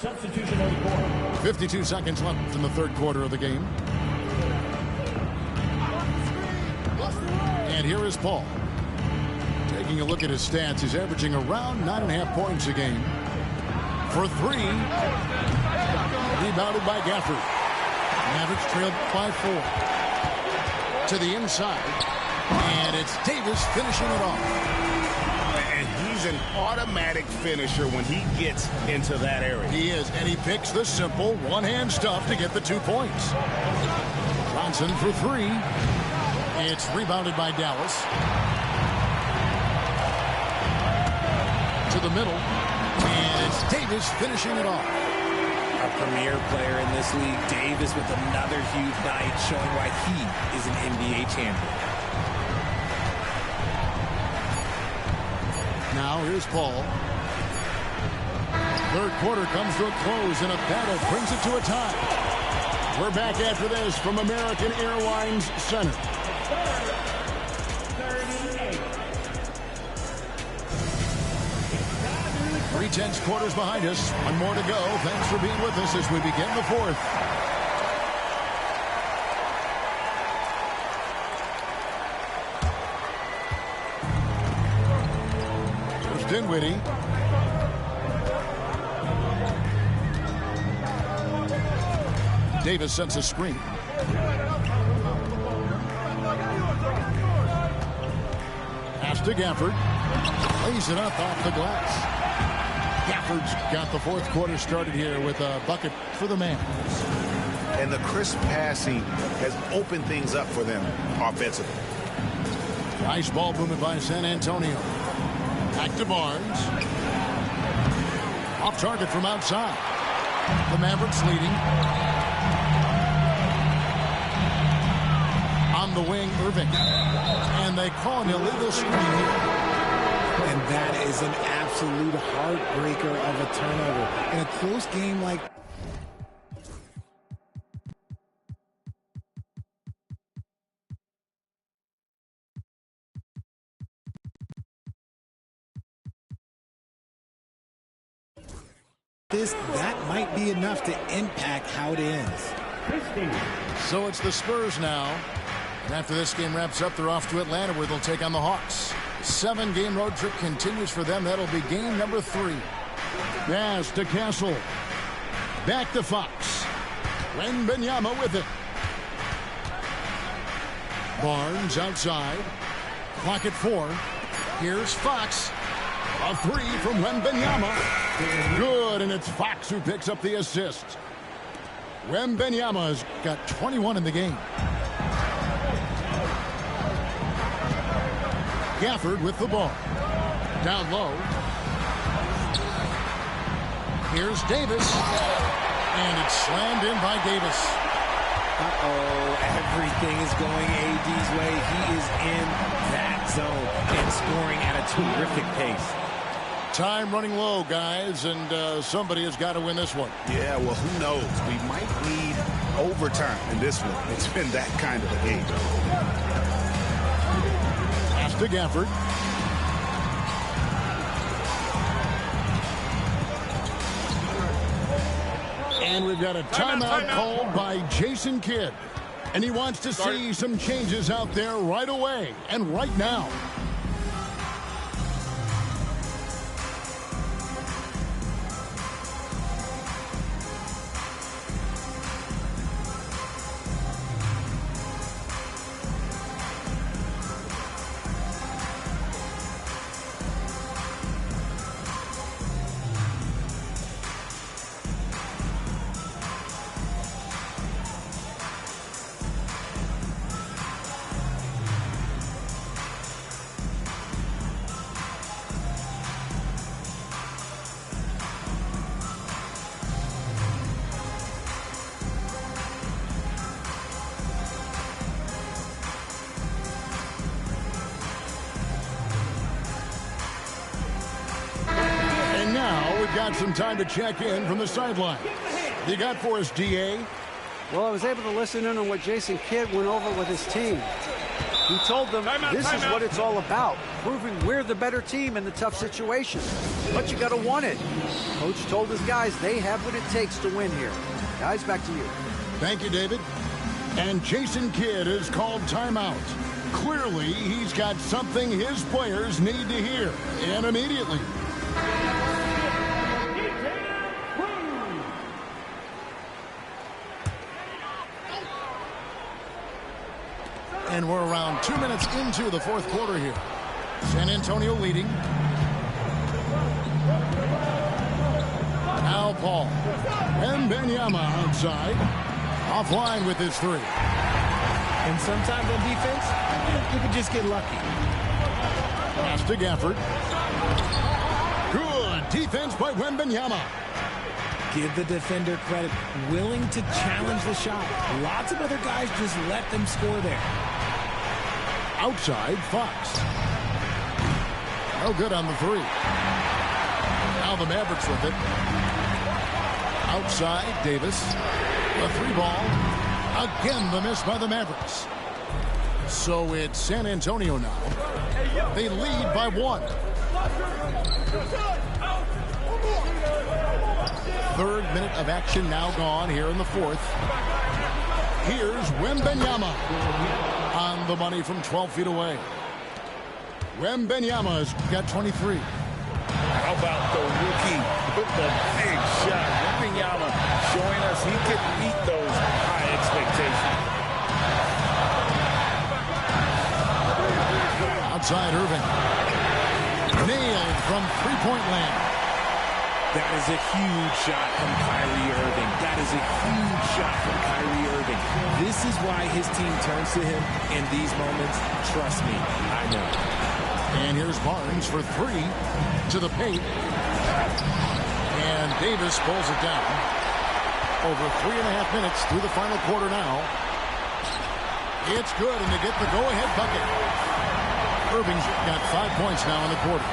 Substitution on the court. 52 seconds left in the third quarter of the game. And here is Paul. Taking a look at his stats, he's averaging around 9.5 points a game. For 3, rebounded by Gafford. Mavericks trailed by 4. To the inside. And it's Davis finishing it off. He's an automatic finisher when he gets into that area. He is, and he picks the simple one-hand stuff to get the 2 points. Johnson for 3. It's rebounded by Dallas. To the middle, and it's Davis finishing it off. A premier player in this league, Davis with another huge night, showing why he is an NBA champion. Now here's Paul. Third quarter comes to a close, and a battle brings it to a tie. We're back after this from American Airlines Center. 3/10 quarters behind us. One more to go. Thanks for being with us as we begin the fourth. Dinwiddie. Davis sets a screen. Pass to Gafford. Lays it up off the glass. Gafford's got the fourth quarter started here with a bucket for the Mavs. and the crisp passing has opened things up for them offensively. Nice ball movement by San Antonio. Back to Barnes. Off target from outside. The Mavericks leading. On the wing, Irving. And they call an illegal screen here. And that is an absolute heartbreaker of a turnover. In a close game like this, that might be enough to impact how it ends. So it's the Spurs now. And after this game wraps up, they're off to Atlanta where they'll take on the Hawks. 7-game road trip continues for them. That'll be game number 3. Pass to Castle. Back to Fox. Wembanyama with it. Barnes outside. Clock at 4. Here's Fox. A 3 from Wembanyama. Good, and it's Fox who picks up the assist. Wembanyama's got 21 in the game. Gafford with the ball. Down low. Here's Davis. And it's slammed in by Davis. Uh-oh, everything is going AD's way. He is in that zone and scoring at a terrific pace. Time running low, guys, and somebody has got to win this one. Yeah, well, who knows? We might need overtime in this one. It's been that kind of a game. Pass to Gafford. And we've got a timeout called by Jason Kidd. And he wants to see some changes out there right away and right now. Got some time to check in from the sideline. You got for us, DA? Well, I was able to listen in on what Jason Kidd went over with his team. He told them this is what it's all about, proving we're the better team in the tough situations. But you got to want it. Coach told his guys they have what it takes to win here. Guys, back to you. Thank you, David. And Jason Kidd is called timeout. Clearly, he's got something his players need to hear, and immediately. And we're around 2 minutes into the fourth quarter here. San Antonio leading. Now Paul. Wembanyama outside. Offline with his 3. And sometimes on defense, you can just get lucky. Pass to Gafford. Good defense by Wembanyama. Give the defender credit. Willing to challenge the shot. Lots of other guys just let them score there. Outside, Fox. No good on the 3. Now the Mavericks with it. Outside, Davis. The 3 ball. Again, the miss by the Mavericks. So it's San Antonio now. They lead by 1. Third minute of action now gone here in the fourth. Here's Wembanyama on the money from 12 feet away. Wembanyama's got 23. How about the rookie with the big shot? Wembanyama showing us he could meet those high expectations. Outside Irving. Nailed from three-point land. That is a huge shot from Kyrie Irving. That is a huge shot from Kyrie Irving. This is why his team turns to him in these moments. Trust me, I know. And here's Barnes for three to the paint. And Davis pulls it down. Over 3.5 minutes through the final quarter now. It's good, and they get the go-ahead bucket. Irving's got 5 points now in the quarter.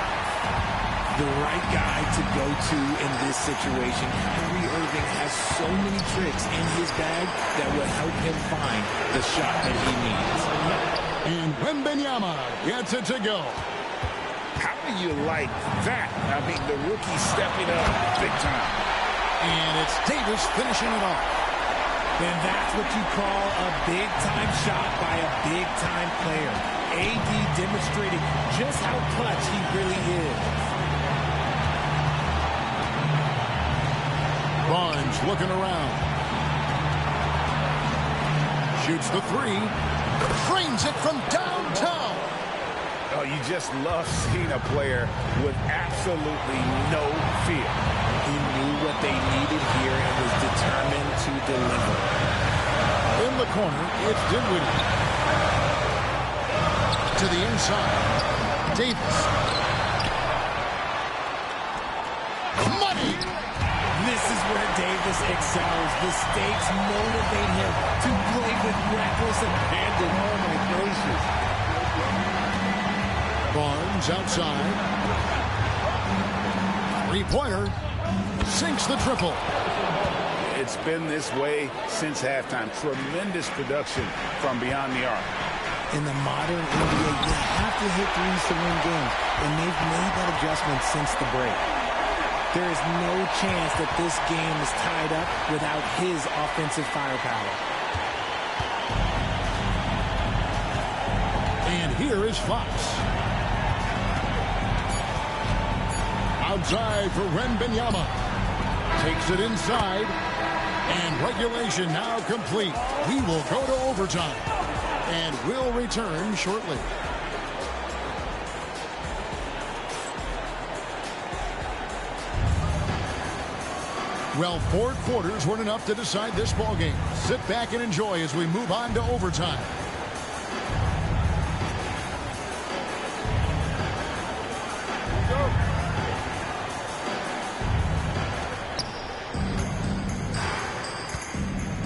The right guy to go to in this situation. Kyrie Irving has so many tricks in his bag that will help him find the shot that he needs. And Wembanyama gets it to go. How do you like that? I mean, the rookie stepping up big time. And it's Davis finishing it off. And that's what you call a big-time shot by a big-time player. AD demonstrating just how clutch he really is. Barnes looking around. Shoots the three. Frames it from downtown. Oh, you just love seeing a player with absolutely no fear. He knew what they needed here and was determined to deliver. In the corner, it's Dinwiddie. To the inside. Davis. Money! This is where Davis excels. The stakes motivate him to play with reckless abandon. Oh, my gracious. Barnes outside. Three-pointer. Sinks the triple. It's been this way since halftime. Tremendous production from beyond the arc. In the modern NBA, you have to hit threes to win games, and they've made that adjustment since the break. There is no chance that this game is tied up without his offensive firepower. And here is Fox. Outside for Wembanyama. Takes it inside. And regulation now complete. We will go to overtime. And we'll return shortly. Well, 4 quarters weren't enough to decide this ballgame. Sit back and enjoy as we move on to overtime.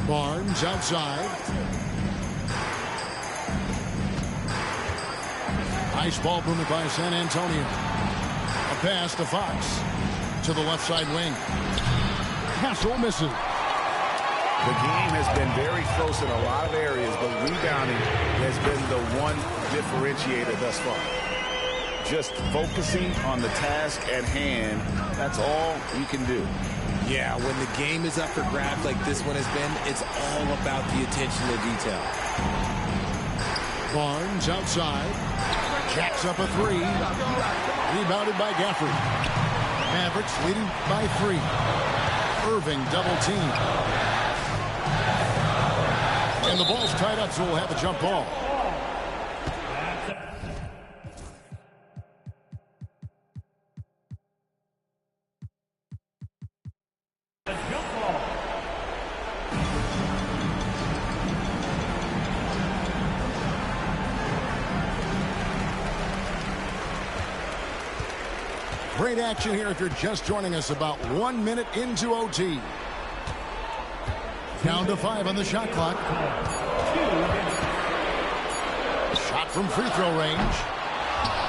Barnes outside. Nice ball movement by San Antonio. A pass to Fox. To the left side wing. Hassel misses. The game has been very close in a lot of areas, but rebounding has been the one differentiator thus far. Just focusing on the task at hand, that's all you can do. Yeah, when the game is up for grabs like this one has been, it's all about the attention to detail. Barnes outside. Jacks up a three. Rebounded by Gafford. Mavericks leading by 3. Irving double team. And the ball's tied up, so we'll have a jump ball. Great action here if you're just joining us, about 1 minute into OT. Down to 5 on the shot clock. Shot from free throw range.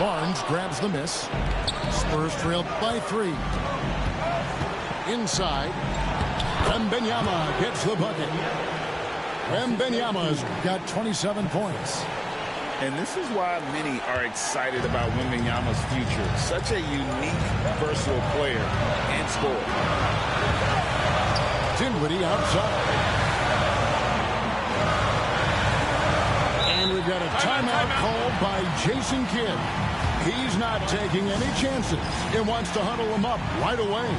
Barnes grabs the miss. Spurs trailed by 3. Inside. Wembanyama gets the bucket. Wembanyama's got 27 points. And this is why many are excited about Wembanyama's future. Such a unique, versatile player and scorer. Dinwiddie outside. And we've got a timeout called by Jason Kidd. He's not taking any chances and wants to huddle them up right away.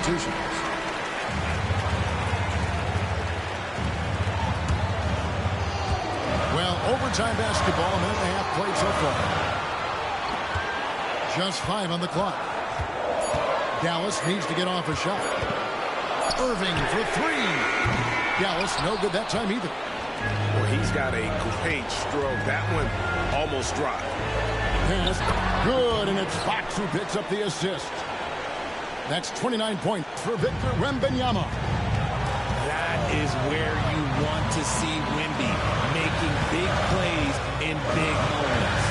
substitutions. Well, overtime basketball, a minute and a half played so far. Just 5 on the clock. Dallas needs to get off a shot. Irving for 3. Dallas no good that time either. Well, he's got a great stroke. That one almost dropped. Pass good, and it's Fox who picks up the assist. That's 29 points for Victor Wembanyama. That is where you want to see Wemby, making big plays in big moments.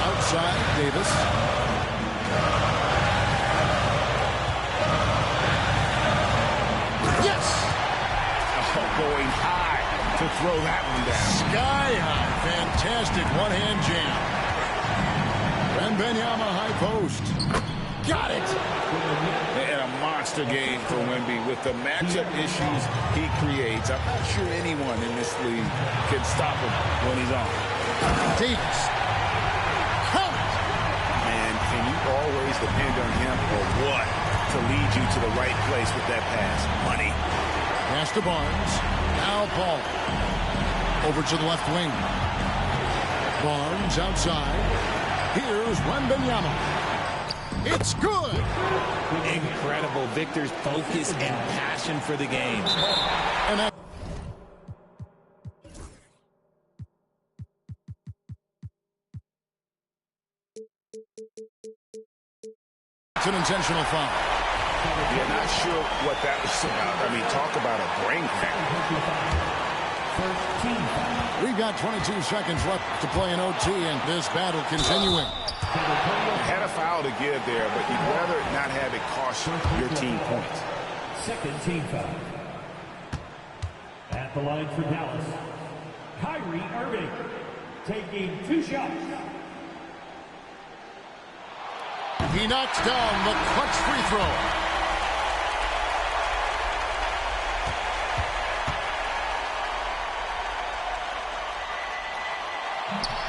Outside, Davis. Yes! Oh, going high to throw that one down. Sky high. Fantastic one-hand jam. Wembanyama high post. Got it! And a monster game for Wemby with the matchup issues he creates. I'm not sure anyone in this league can stop him when he's on. Davis. Count it! And can you always depend on him or what to lead you to the right place with that pass? Money. Pass to Barnes. Now Paul. Over to the left wing. Barnes outside. Here's Wembanyama. It's good. Incredible. Victor's focus and passion for the game. And it's an intentional foul. Yeah, not sure what that was about. I mean, talk about a brain crack. We've got 22 seconds left to play in OT, and this battle continuing. Had a foul to give there, but you'd rather not have it cost your team points. Second team foul. At the line for Dallas, Kyrie Irving taking 2 shots. He knocks down the clutch free throw.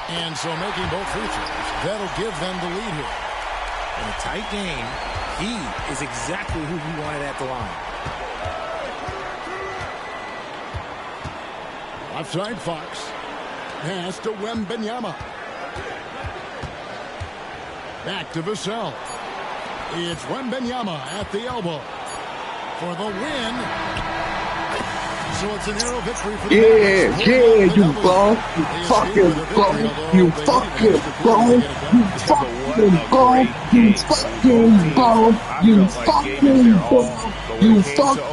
And so making both free throws, that'll give them the lead here. In a tight game, he is exactly who you wanted at the line. Offside Fox. Pass to Wembanyama. Back to Vassell. It's Wembanyama at the elbow for the win. So it's an arrow victory for the Mavericks. You bum. You fucking bum. You fucking bum. You fucking bum. You fucking bum. You fucking bum. You fucking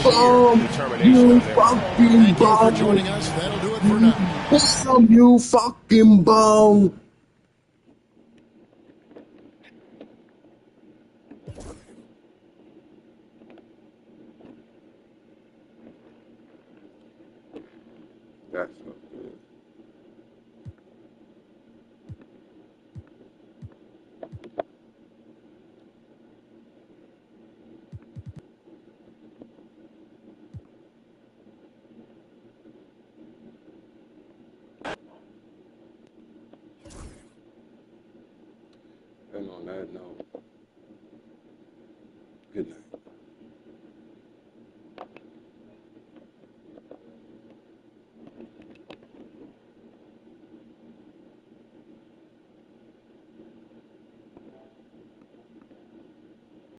bum. You fucking bum. Joining us, that'll do it for now. You fucking bum. That's not good. And on that note,